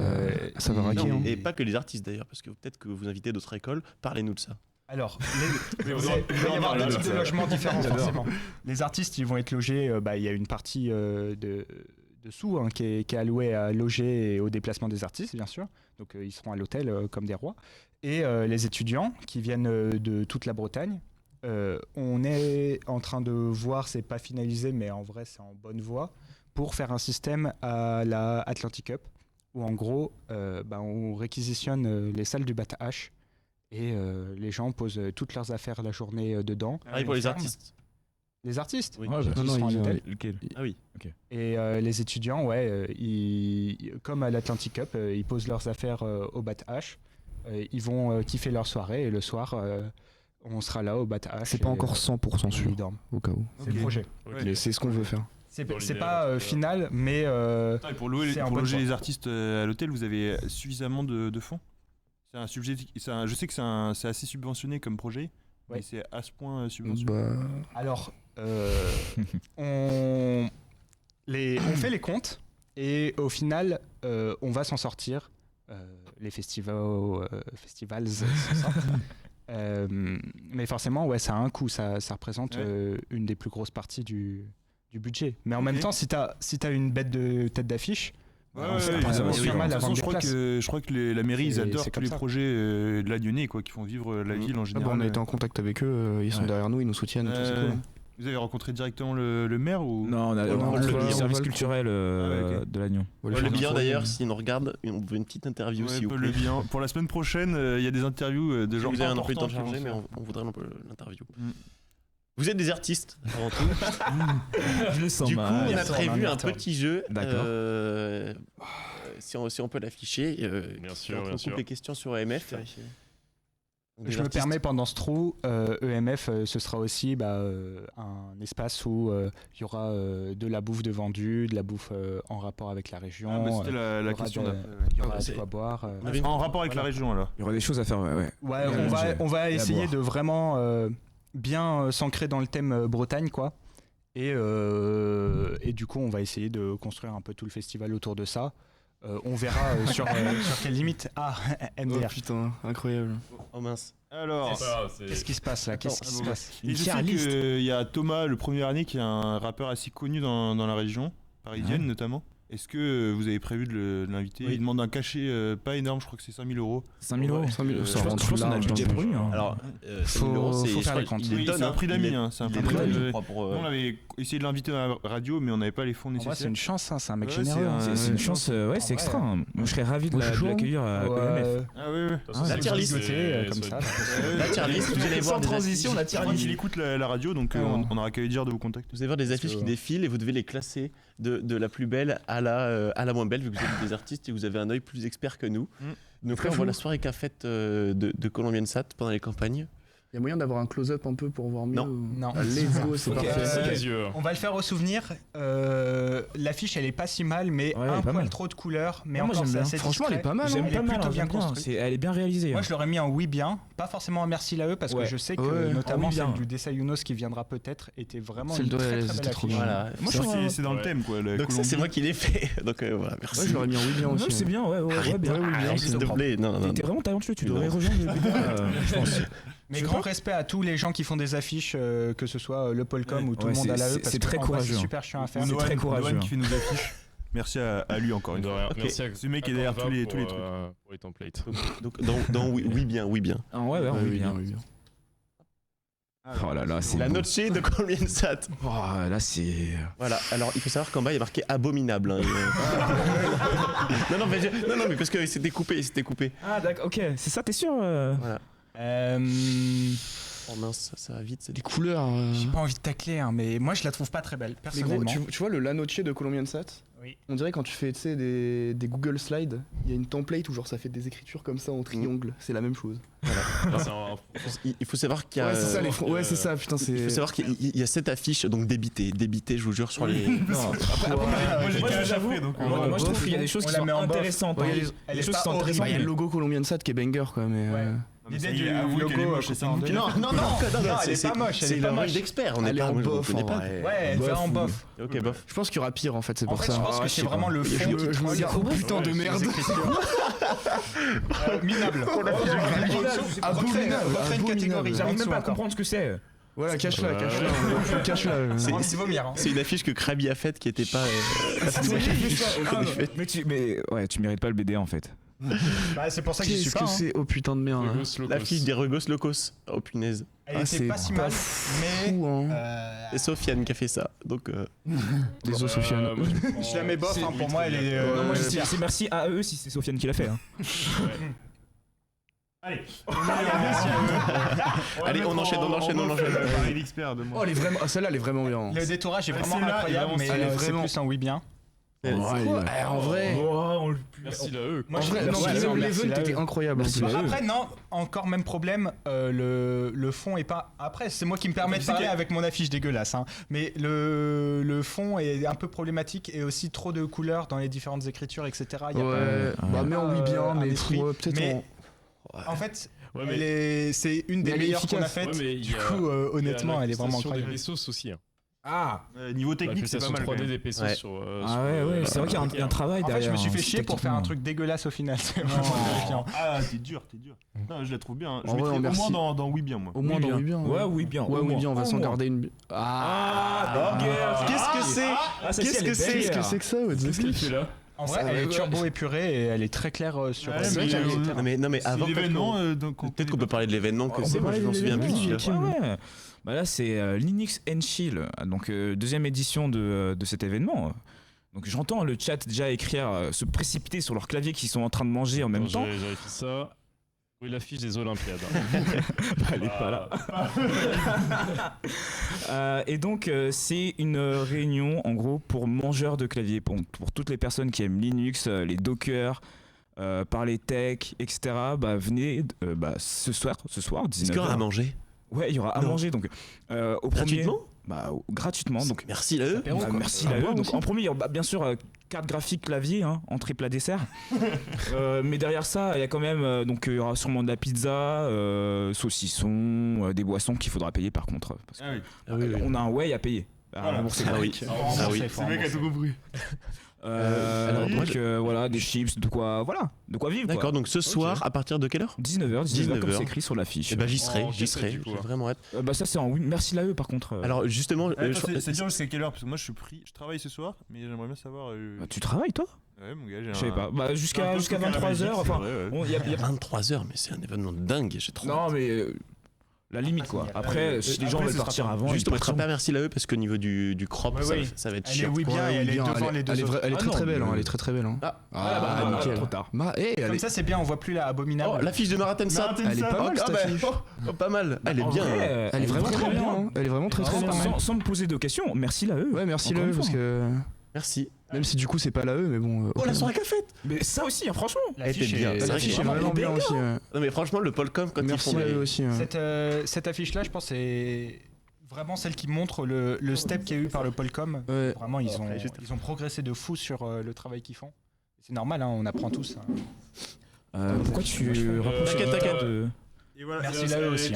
ça va raquer, Non, hein. et pas que les artistes d'ailleurs, parce que peut-être que vous invitez d'autres écoles. Parlez-nous de ça. alors, Mais il vous va y avoir là, deux types de ça. logements différents forcément. Les artistes, ils vont être logés, il y a une partie de sous hein, qui est allouée à loger et au déplacement des artistes, bien sûr. Donc ils seront à l'hôtel comme des rois. Et les étudiants qui viennent de toute la Bretagne. On est en train de voir, c'est pas finalisé, mais en vrai c'est en bonne voie, pour faire un système à la Atlantic Cup, où en gros on réquisitionne les salles du Bat H et les gens posent toutes leurs affaires la journée dedans. Pareil pour les ferme. artistes. Les artistes Oui. Ouais, bah, Non, non, seront à ils- l'hôtel. Lequel Ah oui. Et les étudiants, comme à l'Atlantic Cup, ils posent leurs affaires au Bat H. Ils vont kiffer leur soirée et le soir, on sera là au Bat H. C'est pas et, encore 100% sûr, ils dorment. au cas où. C'est le projet. Ouais. Mais c'est ce qu'on veut faire. C'est Dans c'est l'idéal, pas en tout cas. final, mais Attends, et pour c'est en loger bonne voie. les artistes à l'hôtel, vous avez suffisamment de fonds? C'est un sujet, je sais que c'est assez subventionné comme projet, Ouais. mais c'est à ce point subventionné. Bah, alors, on fait les comptes et au final, on va s'en sortir. Les festivals s'en sortent. Mais forcément, ouais, ça a un coût. Ça représente Ouais. une des plus grosses parties du budget. Mais en Ok. même temps, si t'as une bête de tête d'affiche, Ouais, ça ouais, prend ouais, vraiment ouais, super ouais. mal De à toute façon, vendre je des crois places. je crois que la mairie, ils C'est- adorent c'est tous comme les ça. projets de la Lyonnais, quoi, qui font vivre la ville en ah général. bah, on a été en contact avec eux, ils sont Ouais. derrière nous, ils nous soutiennent, et tout, c'est cool. hein. Vous avez rencontré directement le maire ou? Non, on a Non, on le va- service on va- culturel Ah, ok. de Lannion. On va Le faire bien un d'ailleurs, tour. s'ils nous regardent, on veut une petite interview Ouais, s'il vous Paul plaît. Le Bien. Pour la semaine prochaine, il y a des interviews de Si gens vous avez un emploi importants de temps qui vont chargé, se mais faire. on voudrait l'interview. Mm. Vous êtes des artistes avant tout. Je le sens Du coup, on a Merci, prévu on a un un petit jeu. D'accord. Si on peut l'afficher. Bien on sûr, bien coupe sûr. les questions sur AMF. Je me permets pendant ce trou, EMF, ce sera aussi un espace où il y aura de la bouffe de vendue, de la bouffe en rapport avec la région. C'était la question. Il y aura de quoi boire. En rapport avec la région alors. Il y aura des choses à faire, ouais. Ouais, on va essayer de vraiment bien s'ancrer dans le thème Bretagne, quoi. Et du coup, on va essayer de construire un peu tout le festival autour de ça. On verra sur quelle limite. Ah, MDR. Oh putain, incroyable. Oh mince. Alors, Qu'est-ce qui se passe là? Qu'est-ce qui se passe? et je sais qu'il y a Thomas, le premier année, qui est un rappeur assez connu dans la région, parisienne notamment. Est-ce que vous avez prévu de l'inviter? Il demande un cachet pas énorme, je crois que c'est 5 000 euros. 5 000 euros. 5 000 euros, Je ça pense rentre qu'on a le large budget dans le pour lui. Hein. Alors, faut faire les comptes. Oui, c'est un prix d'amis. C'est un prix d'amis. Nous, pour. on avait essayé de l'inviter dans la radio, mais on n'avait pas les fonds En vrai, c'est nécessaires. une chance, hein, c'est un mec Ouais, généreux. C'est une chance, c'est extra. Hein. Moi, je serais ravi de l'accueillir à EMF. Ah oui, oui. La tier list. Comme ça. La tier list, vous allez voir Sans des transition, la tier Par contre, list. il écoute la radio, donc on aura qu'à lui dire de vous contacter. Vous allez voir des affiches qui défilent et vous devez les classer de la plus belle à la moins belle, vu que vous êtes des artistes et que vous avez un œil plus expert que nous. Donc là, on voit la soirée qu'a faite de Colombian Sat pendant les campagnes. Il y a moyen d'avoir un close-up un peu pour voir mieux. Non. Let's go, c'est Ok. parfait. C'est les yeux. On va le faire au souvenir. L'affiche, elle est pas si mal, mais Ouais, un pas poil mal. trop de couleurs. Mais Ah, moi, encore, j'aime c'est bien. assez Franchement, elle est discret. pas mal. J'aime Elle est pas mal, plutôt bien j'aime bien. construite. Elle est bien réalisée. Moi, hein. je l'aurais mis en oui bien, pas forcément un merci là eux, parce que Ouais. je sais que Ouais. notamment En oui bien. celle du Desayunos qui viendra peut-être était vraiment Celle une de très, elle, très c'était belle trop affiche. bien. Voilà. Moi, je Ça, trouve- c'est dans le thème, quoi. la Donc ça, c'est Colombie. moi qui l'ai fait. Donc voilà, merci. Ouais, je l'aurais mis en oui bien Non, aussi. c'est bien, ouais, bien. Arrête, s'il te plaît. Non, non, T'es non. vraiment talentueux, tu Non. devrais rejoindre le BDA, je pense. Mais Tu grand vois respect à tous les gens qui font des affiches, que ce soit le Polcom ou tout Ouais, le monde à c'est- l'AE, c'est- parce c'est que très en vrai, courageux, c'est hein. super chiant à faire. C'est Noan, très courageux. Noan qui fait nos affiches. Merci à lui encore une De fois. rien. Merci à Ce mec est derrière tous les trucs. pour les templates. Donc dans oui bien, oui bien. Ah ouais, on est bien. oui bien. Oh là là, c'est La beau. noche de Colombian Sat. Oh, là, c'est. Voilà, alors il faut savoir qu'en bas il y a marqué abominable. Hein. non, mais parce que c'était coupé. Ah, d'accord, ok, c'est ça, t'es sûr Voilà. Euh, Oh mince, ça va vite. Les couleurs. J'ai pas envie de tacler, hein, mais moi je la trouve pas très belle, Mais gros, personnellement. tu vois le La Noche de Colombian Sat? Oui. On dirait quand tu fais des Google Slides, il y a une template où genre ça fait des écritures comme ça en triangle. C'est la même chose. Il faut savoir qu'il y a. Ouais, c'est ça, ouais, c'est ça, putain, c'est. Il faut savoir qu'il y a cette affiche, donc débité, je vous jure, sur les. Moi, j'ai Moi, qu'à j'avoue, chaffer, donc. moi, je trouve qu'il y a des choses On qui la sont met en bof. intéressantes. Ouais, hein. elle Des est choses pas qui sont horrible. Bah, il y a le intéressantes. logo Colombian Sat qui est banger quoi, mais. Ouais. L'idée du avouez qu'elle est logo, moche, c'est un non, Non, elle est pas moche, elle est pas une moche. d'expert, on Elle est est pas en moi, je bof, connais en pas. vrai. Ouais, elle fait en bof. Ok, bof. Je pense qu'il y aura pire en fait, c'est En pour fait, ça. je pense que Ah, c'est sais vraiment pas. le fond. Je me dis, oh putain de merde. Minable. Abominable. Refais une catégorie. J'arrive même pas à encore. comprendre ce que c'est. Voilà, cache-la. Cache-la. C'est- On va vomir. Hein. C'est une affiche que Krabi a faite qui était pas. Mais ouais, tu mérites pas le BDA en fait. Bah, c'est pour ça que j'y suis Qu'est-ce pas. que hein. c'est? Oh putain de merde. hein. L'affiche des Regos Locos. Oh punaise. Elle Ah, était c'est pas si mal, mais. Fou, hein. C'est Sofiane qui a fait ça. Donc. Désolé, Sofiane. Je la mets bof, hein, pour moi elle est. Non, moi, Ouais. c'est merci à eux si c'est Sofiane qui l'a fait. hein. Allez, Allez, on enchaîne. Pareil, l'expert de moi. Oh, elle est vraiment. Ah, celle-là, elle est vraiment bien. Le détourage est vraiment Celle-là est incroyable, vraiment mais stylée, c'est vraiment. plus un oui bien. En vrai. Merci à eux. Moi, En je vrai, trouve non, que l'event merci à était eux. incroyable. en Merci plus. à eux. Après, non, encore même problème, le fond est pas. Après, c'est moi qui me permets de parler avec mon affiche dégueulasse, hein. Mais le fond est un peu problématique et aussi trop de couleurs dans les différentes écritures, etc. Il y a Ouais, bah mais en oui bien, un mais esprit. ouais, peut-être Mais- en. En fait, Ouais, c'est une Mais des elle est meilleures qu'on a efficace. faites. Ouais, mais il Du y a- coup, honnêtement, elle est vraiment Sur des incroyable. pesos aussi. Hein. Ah Niveau technique, c'est pas mal. 3D quand même. des pesos Ouais. sur. Ah ouais, c'est vrai qu'il y a un travail En fait, je derrière. me suis fait hein, chier pour faire un techniquement. truc dégueulasse au final. C'est vraiment terrifiant. Ah, t'es dur. Non, je la trouve bien. Je En vrai, mettrais au merci. moins dans Oui Bien, moi. Au moins dans oui bien. Ouais, oui bien. Ouais, au oui moins. bien, on va Au s'en moins. garder une. Ah. Qu'est-ce que c'est Qu'est-ce que c'est Qu'est-ce que c'est que ça? What the Qu'est-ce qu'il fuck? fait là? En vrai, elle est turbo épurée et elle est très claire sur Ouais, le mais site. Non mais C'est avant l'événement, peut-être qu'on peut parler de l'événement que On c'est. peut Moi je parler m'en de souviens plus. l'événement, celui-là. ouais. Bah là c'est Linux and Chill, donc deuxième édition de cet événement. Donc j'entends le chat déjà écrire, se précipiter sur leur clavier qu'ils sont en train de manger en même temps. J'ai vérifié ça. Oui, l'affiche des Olympiades. Elle est pas là. Et donc c'est une réunion en gros pour mangeurs de clavier, pour toutes les personnes qui aiment Linux, les Docker, parler tech, etc. Bah venez ce soir, 19h. Est-ce qu'il y aura à manger? Ouais, il y aura à Non. manger donc au Gratuitement? premier. Gratuitement. Donc Merci là eux. merci là eux. Donc en premier, il y aura, bien sûr carte graphique clavier, entrée plat dessert. Mais derrière ça, il y a quand même donc il y aura sûrement de la pizza, saucisson, des boissons qu'il faudra payer par contre. Parce que Ah oui. on a un way à payer. À Voilà. rembourser. Ah oui. Ah oui. Ce mec a tout compris. Alors, moi, Voilà, des chips, de quoi vivre. D'accord, donc ce soir, à partir de quelle heure? 19h comme c'est écrit sur l'affiche. Eh ben j'y serai, En j'y cassette, serai. du coup, J'ai hein. vraiment hâte. Ça c'est en oui, merci là eux par contre. Alors justement, C'est dur jusqu'à quelle heure? Parce que moi je suis pris. Je travaille ce soir, mais j'aimerais bien savoir. Tu travailles toi? Ouais, mon gars, j'ai Je savais pas. Jusqu'à 23h. Enfin, y a 23h, mais c'est un événement de dingue. J'ai trop. non mais la limite quoi. Après, si les gens après, veulent ce partir sera avant, Juste, ils on mettra partiront. pas merci là eux parce qu'au niveau du crop, Ouais, ça, oui. ça va être Elle est chiant. oui bien et elle est devant les deux autres. Elle est Ah très non, très belle, mais- elle est très très belle. Nickel. nickel. Trop tard. Elle Comme est ça, c'est bien, on voit plus la abominable. Oh, l'affiche de Marathon Sat. elle est pas mal cette affiche. Pas mal. Elle est En bien. vrai, Elle est vraiment très bien. hein. Elle est vraiment très très bien. Sans me poser de questions, merci là eux. Ouais, merci Encore là une parce fois. que Merci. même si du coup c'est pas là eux, mais bon. Oh, la soirée qu'a faite. Mais ça aussi, franchement. Elle était bien. C'est vrai L'affiche que est vraiment bien aussi. Non mais franchement, le Polcom quand ils Merci font là les- eux aussi. Cette affiche-là, je pense, c'est vraiment celle qui montre le step qu'il y a eu par le Polcom. Ouais. Vraiment, ils Après, juste ont progressé de fou sur le travail qu'ils font. C'est normal, on apprend tous. Pourquoi tu rapproches T'inquiète, le t'inquiète. de... Et voilà, Merci là eux aussi.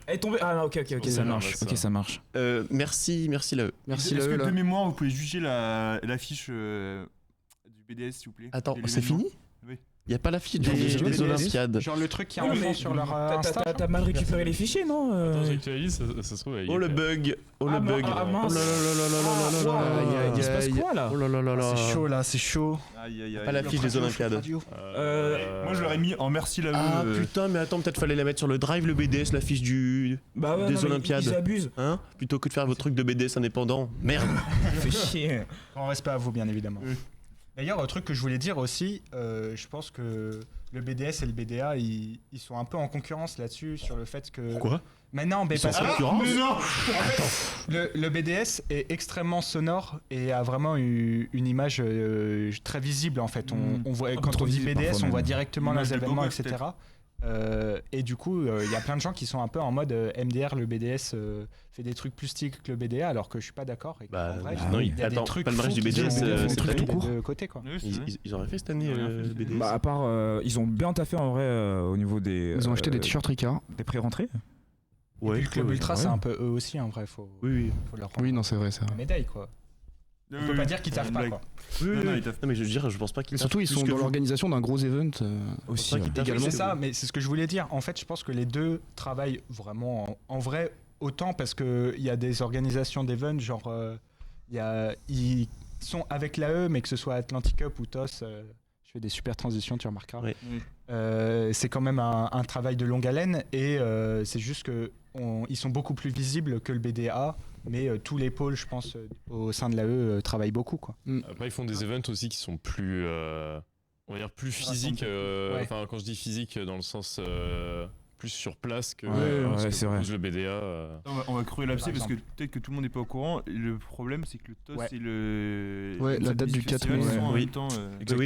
Elle est tombée. Ah ok, ça non, marche. bah, ça. Ok, ça marche. Merci là eux. Merci Est-ce là que eux de là. mémoire, vous pouvez juger l'affiche du BDS, s'il vous plaît? Attends, De c'est l'événement? fini? Oui. Il y a pas l'affiche Du des BDS? Olympiades. Genre le truc qui est Non, en mais fond sur leur Insta. T'as mal récupéré les fichiers, non Attends, j'actualise, ça se trouve. Oh le bug. Oh le bug. ah, Oh mince. là là là là là là là là. Aïe, aïe, Il se passe aïe. quoi là? Oh là là là là. C'est chaud là, c'est chaud. Aïe aïe aïe. Pas l'affiche des Olympiades. Moi je l'aurais mis en merci là Ah putain, mais attends, peut-être fallait la mettre sur le drive, le BDS, l'affiche du. Bah ouais, Des non, mais Olympiades. Ils abusent. Hein? Plutôt que de faire votre truc de BDS indépendant. Merde. Fais chier. En respect à vous, bien évidemment. Oui. D'ailleurs, un truc que je voulais dire aussi, je pense que le BDS et le BDA, ils sont un peu en concurrence là-dessus, sur le fait que... Pourquoi? Maintenant, Ils sont parce en que concurrence? Mais non. le BDS est extrêmement sonore et a vraiment une image très visible en fait. On voit, quand trop on dit visible BDS, parfois on voit même. directement L'image les de événements, Bobo, etc. Et du coup, il y a plein de gens qui sont un peu en mode MDR, le BDS fait des trucs plus stylés que le BDA, alors que je suis pas d'accord. Et Bah, en vrai, non, il y a attends, des trucs palmarès fous du qui BDS, sont c'est des très trucs court. de côté quoi. Oui, c'est vrai. Ils auraient fait cette année Ils ont rien le fait, c'est BDS. Bah à part, ils ont bien taffé en vrai au niveau des. Ils ont acheté des t-shirts Ricard. Des pré-rentrées. Et puis le Club Ultra, ouais. c'est un peu eux aussi, en vrai, faut Oui. leur rendre Oui, non, c'est vrai ça. la médaille quoi. On peut pas dire qu'ils taffent pas quoi. Oui, Non, oui. non, ils taffent. Non, mais je veux dire, je pense pas qu'ils Mais surtout, ils taffent sont plus que dans vous. l'organisation d'un gros event Aussi. pas ouais. qu'ils taffent également. C'est plus ça, que mais c'est ce que je voulais dire. En fait, je pense que les deux travaillent vraiment en vrai autant parce qu'il y a des organisations d'events, genre ils sont avec l'AE, mais que ce soit Atlantic Cup ou TOS, je fais des super transitions, tu remarqueras. Oui. C'est quand même un travail de longue haleine et c'est juste que ils sont beaucoup plus visibles que le BDA, mais tous les pôles, je pense, au sein de l'AE travaillent beaucoup quoi. Après, ils font des events aussi qui sont plus, on va dire, plus physiques. Ouais. Enfin, quand je dis physique, dans le sens plus sur place que, Ouais, ce que c'est vrai. propose le BDA. On va creuser l'abcès Par parce que peut-être que tout le monde n'est pas au courant. Le problème, c'est que le TOS Ouais. et le. Ouais, la date du 4 festival, mai, ils sont en oui. même temps. Oui,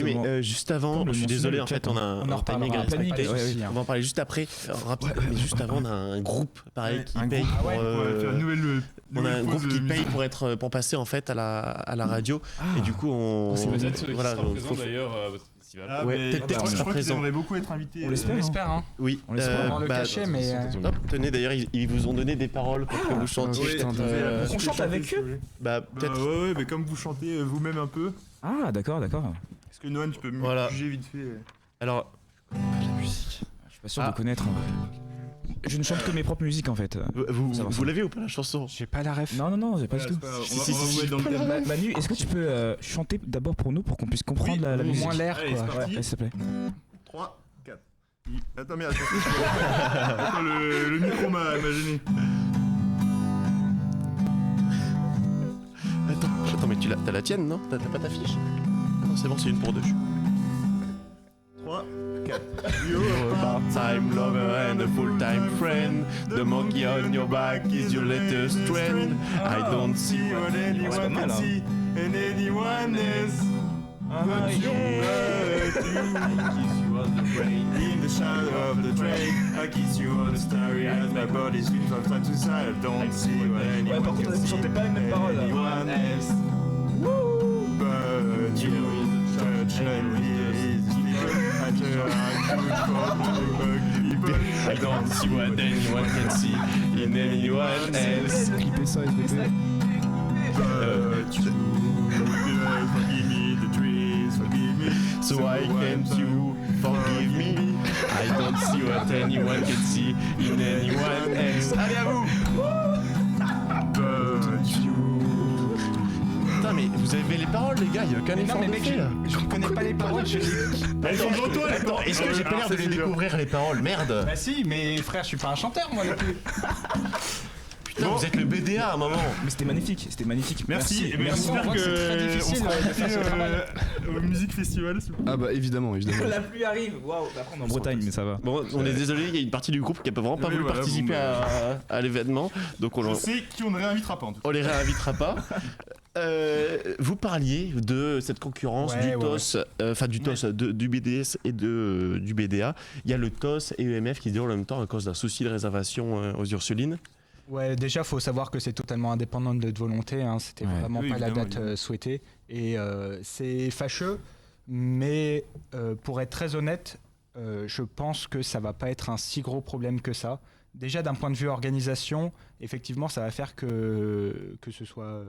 mais Exactement. juste avant, Pour le je suis mentionner, désolé, le en fait, on a On en un timing reparlera à après, respecter. pas de souci, hein. On va en parler juste après, rapide, mais juste avant, on a un groupe, pareil, Ouais, qui un paye groupe. pour, Ah ouais, On va faire une nouvelle. on a un nouvelle groupe pause qui de paye musique. pour passer en fait à la radio, et du coup, on. C'est peut-être qui voilà, sera donc, présent faut- d'ailleurs à votre festival. Ah, Ouais, mais peut-être je qu'il sera crois qu'ils présent. aimeraient beaucoup être invités. On l'espère. On espère, hein. Oui, On l'espère. On le bah, cachet, mais hop, tenez, d'ailleurs, ils vous ont donné des paroles pour que vous chantiez. oui, putain, on chante avec eux Bah, peut-être. Ouais, mais comme vous chantez vous-même un peu. Ah d'accord. Est-ce que Noan, tu peux me Voilà. juger vite fait Alors, Je suis pas sûr Ah. de connaître. Je ne chante que mes propres musiques en fait. Ça va, vous ça. l'avez ou pas la chanson? j'ai pas la ref. Non, j'ai pas Voilà, du tout. c'est pas grave, Si, On va si, vous si, mettre dans le thème. Manu, est-ce que tu peux chanter d'abord pour nous pour qu'on puisse comprendre Oui, la Au musique moins l'air Allez, quoi. c'est parti. Ouais, s'il te plaît. 3, 4. Attends, merde, attends, le micro m'a gêné. Attends, mais t'as la tienne, non? T'as pas ta fiche? Non, c'est bon, c'est une pour deux. 3, 4. Part-time lover and a full-time friend. The monkey on your back is your latest trend. I don't see what anyone pas mal, can hein. see and anyone else. But you, I kiss you on the brain, in the shadow of the train. I kiss you on the starry eyes, my body's been from time to time. I don't see what anyone par contre, can vous see. chantez pas les mêmes paroles, là. Anyone else. But you, touch and please, I I don't see what anyone can see in anyone else. Clipper ça, SBP. But you, forgive me the trees, forgive me. So why can't you forgive me? I don't see what anyone can see in anyone else. Allez à vous! But you. Putain mais vous avez les paroles les gars, il y a aucun Non effort mais de mec, fait là. je connais pas les paroles. Elles sont devant toi, les paroles. Est-ce que j'ai pas l'air de les découvrir les paroles? Merde! Bah si, mais frère, je suis pas un chanteur moi non plus. Putain, vous êtes le BDA à un moment! Mais c'était magnifique, c'était magnifique. Merci. Merci. J'espère On voit que c'est très que difficile, on sera de faire ce invité travail. au Music Festival. s'il vous plaît. Ah bah évidemment. La pluie arrive, waouh. Après on est en Bretagne, mais ça va. Bon, on est désolé, il y a une partie du groupe qui a vraiment pas Oui, voulu voilà, participer bon, à l'événement, donc Je sais qui on ne réinvitera pas en tout cas. on les réinvitera pas. Vous parliez de cette concurrence Ouais, du ouais, TOS, enfin du TOS, du BDS et du BDA. Il y a le TOS et EMF qui se déroulent en même temps à cause d'un souci de réservation aux Ursulines. Ouais, déjà, faut savoir que c'est totalement indépendant de notre volonté. Hein. C'était Ouais. vraiment Oui, pas la évidemment, date évidemment. souhaitée. Et c'est fâcheux, mais pour être très honnête, je pense que ça va pas être un si gros problème que ça. Déjà, d'un point de vue organisation, effectivement, ça va faire que ce soit,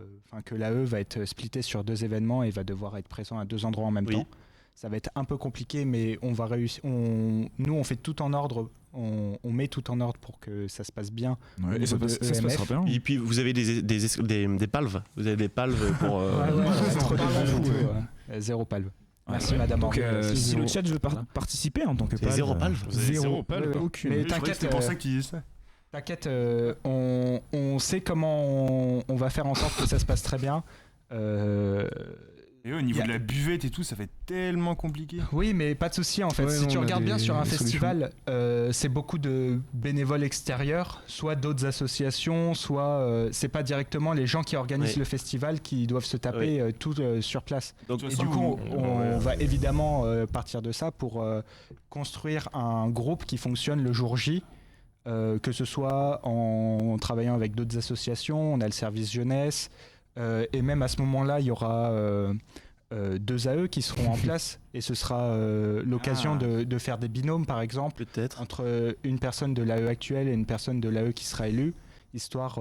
que l'AE va être splittée sur 2 événements et va devoir être présent à 2 endroits en même Oui. temps. Ça va être un peu compliqué, mais on va réussir. Nous, on fait tout en ordre. On met tout en ordre pour que ça se passe bien. Ouais, Au et ça, niveau passe- de ça se passera EMF. bien. Et puis vous avez des palves. Vous avez des palves pour. Trop de palve, palve, ouais. Zéro palve. Ouais. Merci madame. Donc Orgueil. si Zéro. le chat veut Voilà. participer en tant que C'est palve, zéro palve. Vous avez zéro palve. Ouais, ouais. Aucune. Mais Je croyais que t'inquiète, c'était pour ça que tu disais ça. t'inquiète, on sait comment on va faire en sorte que ça se passe très bien. Et au niveau Y a- de la buvette et tout, ça fait tellement compliqué. Oui, mais pas de souci en fait. Ouais, Si non, tu on a regardes bien des sur un solutions. festival, c'est beaucoup de bénévoles extérieurs, soit d'autres associations, soit c'est pas directement les gens qui organisent Ouais. le festival qui doivent se taper tout sur place. Donc, De toute Et façon, du coup, vous- on va évidemment partir de ça pour construire un groupe qui fonctionne le jour J, que ce soit en travaillant avec d'autres associations, on a le service jeunesse, et même à ce moment-là, il y aura 2 AE qui seront en place, et ce sera l'occasion de faire des binômes, par exemple, peut-être. entre une personne de l'AE actuelle et une personne de l'AE qui sera élue, histoire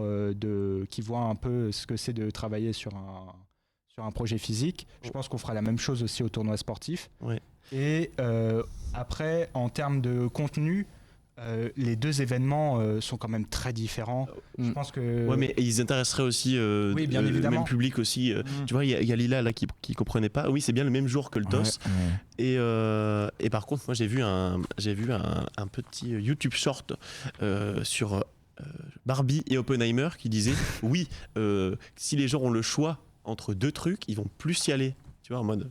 qui voit un peu ce que c'est de travailler sur un projet physique. Je pense qu'on fera la même chose aussi au tournoi sportif. Ouais. Et après, en termes de contenu, les 2 événements sont quand même très différents. Je pense que... Ouais, mais ils intéresseraient aussi Oui, bien le évidemment. même public aussi. Tu vois, il y a Lila là qui comprenait pas. Oui, c'est bien le même jour que le TOS. Et par contre, moi j'ai vu un petit YouTube short sur Barbie et Oppenheimer qui disait oui, si les gens ont le choix entre 2 trucs, ils vont plus y aller. Tu vois, en mode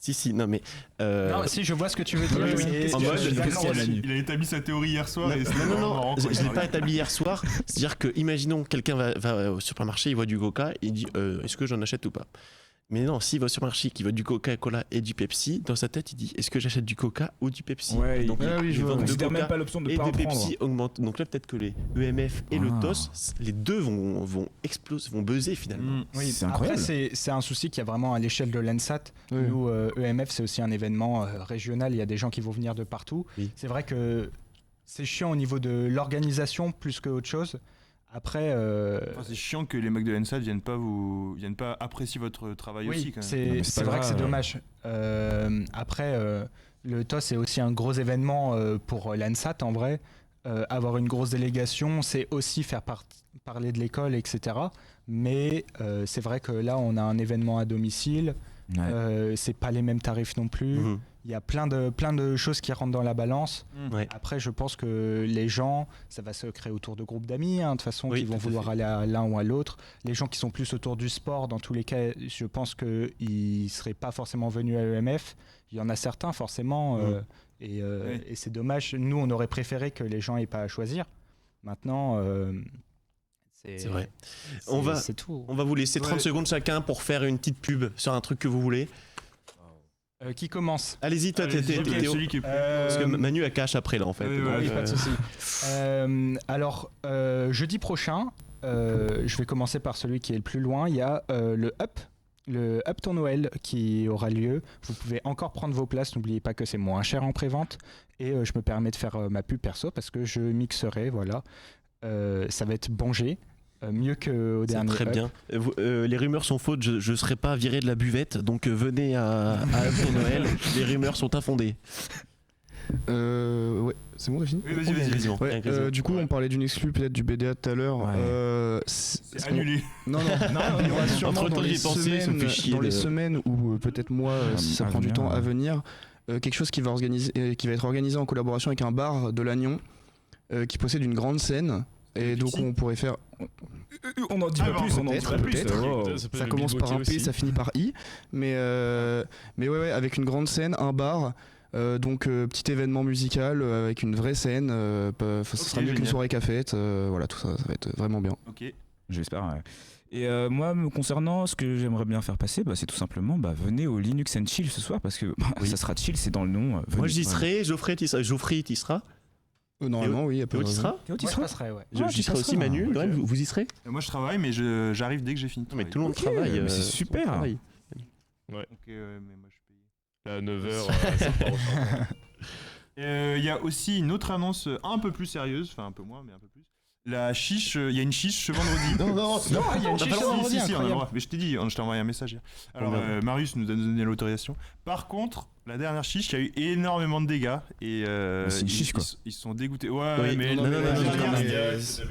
si, non mais. Non, si, je vois ce que tu veux dire. Oui, oui. mais En je mode, suis d'accord question, aussi. Il a établi sa théorie hier soir et c'était Non, vraiment marrant, je quoi. ne l'ai pas établi hier soir. C'est-à-dire que, imaginons, quelqu'un va au supermarché, il voit du Coca, et il dit est-ce que j'en achète ou pas? Mais non, s'il va au supermarché, qu'il voit du Coca-Cola et du Pepsi, dans sa tête, il dit est-ce que j'achète du Coca ou du Pepsi? Ouais, Donc, ah oui, les je vois, ventes ouais. de considère même Coca pas l'option de et pas de en prendre. Pepsi augmentent. Donc là, peut-être que les EMF et le Ah. TOS, les deux vont exploser, vont buzzer finalement. Oui, C'est après, incroyable. c'est un souci qu'il y a vraiment à l'échelle de l'ENSAT. Oui. Nous, EMF, c'est aussi un événement régional. Il y a des gens qui vont venir de partout. Oui. C'est vrai que c'est chiant au niveau de l'organisation plus qu'autre chose. Après, Enfin, c'est chiant que les mecs de l'ENSAT viennent pas apprécier votre travail aussi oui, quand même. Non, mais c'est c'est pas vrai que c'est grave. dommage. Après, le TOS est aussi un gros événement pour l'ENSAT en vrai. Avoir une grosse délégation, c'est aussi faire parler de l'école, etc. Mais c'est vrai que là, on a un événement à domicile. Ouais. C'est pas les mêmes tarifs non plus. Mhm. Il y a plein de choses qui rentrent dans la balance. Ouais. Après, je pense que les gens, ça va se créer autour de groupes d'amis, hein, de toute façon, Oui, qui vont tout à vouloir fait. aller à l'un ou à l'autre. Les gens qui sont plus autour du sport, dans tous les cas, je pense qu'ils ne seraient pas forcément venus à l'EMF. Il y en a certains, forcément, Oui. et c'est dommage. Nous, on aurait préféré que les gens n'aient pas à choisir. Maintenant, C'est vrai. On va- c'est tout. On va vous laisser 30 Ouais. secondes chacun pour faire une petite pub sur un truc que vous voulez. Qui commence? Allez-y, toi, Allez-y, t'es Théo. celui qui est plus. Parce que Manu a cash après, là, en fait. Oui, Donc, voilà, Oui, pas de souci. Jeudi prochain, je vais commencer par celui qui est le plus loin. Il y a le Up Tour Noël qui aura lieu. Vous pouvez encore prendre vos places. N'oubliez pas que c'est moins cher en prévente. Et je me permets de faire ma pub perso parce que je mixerai. Voilà. Ça va être Bangé. Mieux qu'au c'est dernier. très Up. bien. Les rumeurs sont fausses, je ne serai pas viré de la buvette, donc venez à pour Noël, les rumeurs sont infondées. Ouais, c'est bon, t'as fini? Oui, vas-y. Ouais, du coup, on parlait d'une exclue peut-être du BDA tout à l'heure. Ouais. C'est annulé. Non, il y aura sûrement Entre-temps, dans les j'y ai pensé, ça me fait chier dans les de- semaines ou peut-être moi, si ça à prend du venir, temps à ouais. venir, quelque chose qui va être organisé en collaboration avec un bar de Lannion qui possède une grande scène. Et donc on pourrait faire. On en dit pas plus, on en dit peut-être, pas plus. peut-être. Oh. Ça commence par un P, ça finit par I. Mais ouais, avec une grande scène, un bar. Donc petit événement musical avec une vraie scène. Ce sera mieux qu'une génial. soirée cafette. Voilà, tout ça, ça va être vraiment bien. Ok. J'espère. Ouais. Et moi, me concernant, ce que j'aimerais bien faire passer, c'est tout simplement, venez au Linux and Chill ce soir parce que Oui. ça sera chill, c'est dans le nom. Moi j'y serai, Geoffrey, t'y seras. Normalement, oui, Théo, t'y seras. Moi, je passerai, ouais. J'y serai aussi, Manu. Noël, vous y serez? Moi je travaille, mais j'arrive dès que j'ai fini. de Mais travailler. tout le monde travaille. mais c'est tout le monde super. travaille. Ok, mais moi je suis payé. À 9h, ça part au champ. Il y a aussi une autre annonce un peu plus sérieuse, enfin un peu moins, mais un peu plus. La chiche, il y a une chiche ce vendredi. Non, il y a une Si, chiche ce vendredi, si, on a le incroyable. droit. Mais je t'ai dit, je t'ai envoyé un message hier. Alors, Combien Marius nous a donné l'autorisation. Par contre, la dernière chiche, il y a eu énormément de dégâts. Et c'est une chiche, quoi. Ils sont dégoûtés. Ouais, Oui, mais non, la non, non, dernière, non,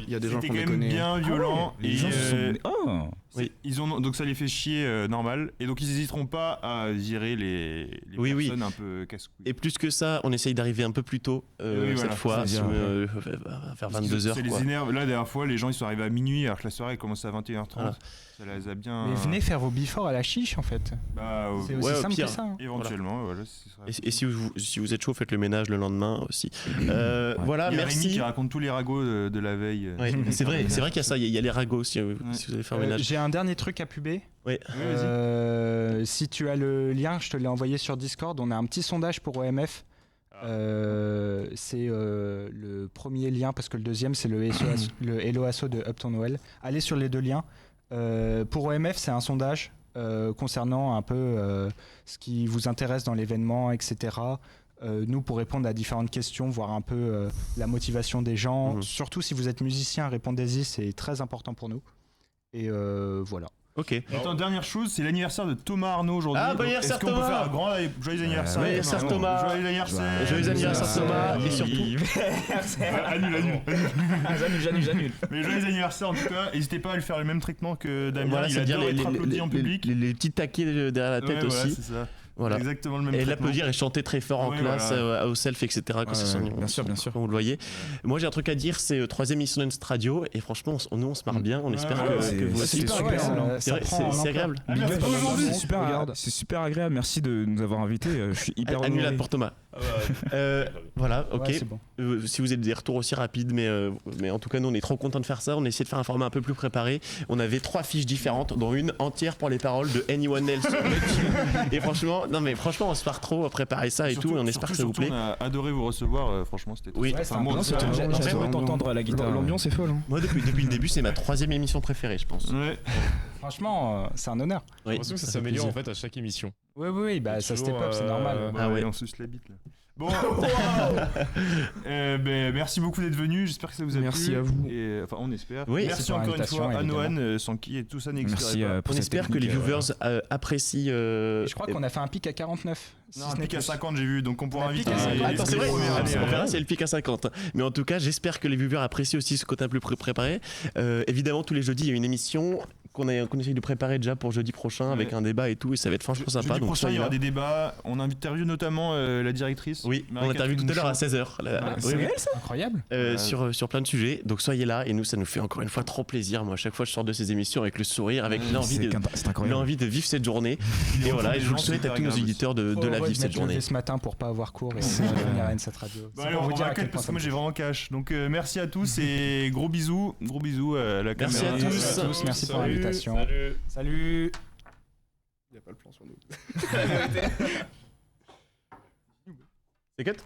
Il y a des gens c'était qu'on quand les même connaît. bien violent. Les et gens se sont. Oh. Oui. ils ont, donc ça les fait chier normal. Et donc ils n'hésiteront pas à virer les Oui, oui. personnes un peu casse-couilles. Et plus que ça, on essaye d'arriver un peu plus tôt Oui, cette voilà, fois, c'est-à-dire, vers Parce que 22h. Ça les énerve. Là, la dernière fois, les gens ils sont arrivés à minuit alors que la soirée commence à 21h30. Voilà. Ça les a bien. Mais venez faire vos before à la chiche, en fait. Bah, C'est Ouais, aussi au simple pire. que ça. hein. éventuellement, voilà. ce sera- Et si vous êtes chaud, faites le ménage le lendemain aussi. Voilà, Il y a Rémi merci. qui raconte tous les ragots de la veille. Ouais, c'est vrai qu'il y a ça, il y a les ragots si vous allez faire le ménage. J'ai un dernier truc à puber. Oui. Oui, vas-y. Si tu as le lien, je te l'ai envoyé sur Discord. On a un petit sondage pour OMF. C'est le premier lien parce que le deuxième c'est le Hello Asso de Up Tour Noël. Allez sur les deux liens. Pour OMF, c'est un sondage concernant un peu ce qui vous intéresse dans l'événement, etc. Nous, pour répondre à différentes questions, voir un peu la motivation des gens. Mhm. Surtout si vous êtes musicien, répondez-y, c'est très important pour nous. Et voilà. Ok. Attends, dernière chose, c'est l'anniversaire de Thomas Arnaud aujourd'hui. Ah, bon Donc, anniversaire, est-ce qu'on peut Thomas. faire un grand joyeux anniversaire Joyeux anniversaire, Thomas. Joyeux anniversaire. Joyeux anniversaire, Thomas. Et surtout, Annule. J'annule. Mais joyeux anniversaire en tout cas. N'hésitez pas à lui faire le même traitement que Damien. voilà, Il c'est-à-dire adore être applaudi en public. les petits taquets derrière la tête Ouais, voilà, aussi. c'est ça. Voilà. Exactement le même Et traitement. l'applaudir et chanter très fort en Ouais, classe, voilà. au self, etc. Quand c'est son bien sûr, bien sûr. Comme vous le voyez. Moi, j'ai un truc à dire, c'est troisième émission d'Unst Radio. Et franchement, nous, on se marre bien. On espère ouais, que, ouais, que vous c'est aussi. super, ouais, excellent. C'est vrai, ça prend en c'est ampleur. agréable. Ah, merci beaucoup, aujourd'hui. C'est super agréable. Merci de nous avoir invités. Je suis hyper Annulade honoré. pour Thomas. Voilà, ok. Ouais, c'est bon. Si vous êtes des retours aussi rapides, mais en tout cas, nous, on est trop contents de faire ça. On a essayé de faire un format un peu plus préparé. On avait 3 fiches différentes, dont une entière pour les paroles de Anyone Else. Et franchement, on se part trop à préparer ça et tout. Et on espère que ça vous plaît. On a adoré vous recevoir. Franchement, c'était. Oui. Enfin, moi, Non, c'était c'était- vraiment- J'aimerais t'entendre à la guitare. L'ambiance est folle. Hein. Moi, depuis le début, c'est ma 3e émission préférée, je pense. Ouais. Franchement, c'est un honneur. Oui, J'ai l'impression que ça fait s'améliore en plaisir. fait à chaque émission. Oui, bah ça step up, c'est normal. Ah ouais. On suce la bite là. Bon, merci beaucoup d'être venu. J'espère que ça vous a Merci plu. à vous. Et, enfin, on espère. Oui, merci c'est pour encore une l'invitation, fois à évidemment. Noan, sans qui tout ça n'existerait Merci pas. pour On cette espère que les technique, viewers apprécient. Je crois qu'on a fait un pic à 49. Non, un pic à 50, j'ai vu, donc on pourra Un pic inviter. à 50. les- Attends, c'est vrai, premières années, on ouais. verra si elle pique à 50. Mais en tout cas, j'espère que les viewers apprécient aussi ce côté un peu plus préparé. Évidemment, tous les jeudis, il y a une émission qu'on essaye de préparer déjà pour jeudi prochain avec Ouais. un débat et tout, et ça va être franchement sympa. Jeudi Donc prochain, il y soyez aura là. des débats. On interviewe notamment la directrice. Oui, on Marie-Catherine interviewe tout à l'heure à Mouchon. 16h. c'est oui. Incroyable. Sur plein de sujets. Donc soyez là, et nous, ça nous fait encore une fois trop plaisir. Moi, à chaque fois, je sors de ces émissions avec le sourire, avec C'est incroyable. l'envie de vivre cette journée. Il y Et a voilà, encore et des je vous le gens souhaite à super tous nos agréables éditeurs de la vivre cette journée. ce matin pour pas avoir cours et venir à cette radio. Bah C'est allez, pour on vous dire va à quel cut point parce ça que moi me j'ai vraiment cash. Donc merci à tous et gros bisous à la Merci caméra. à tous. Merci à tous, merci pour Salut, l'invitation. salut. Salut. Il n'y a pas le plan sur nous. T'inquiète.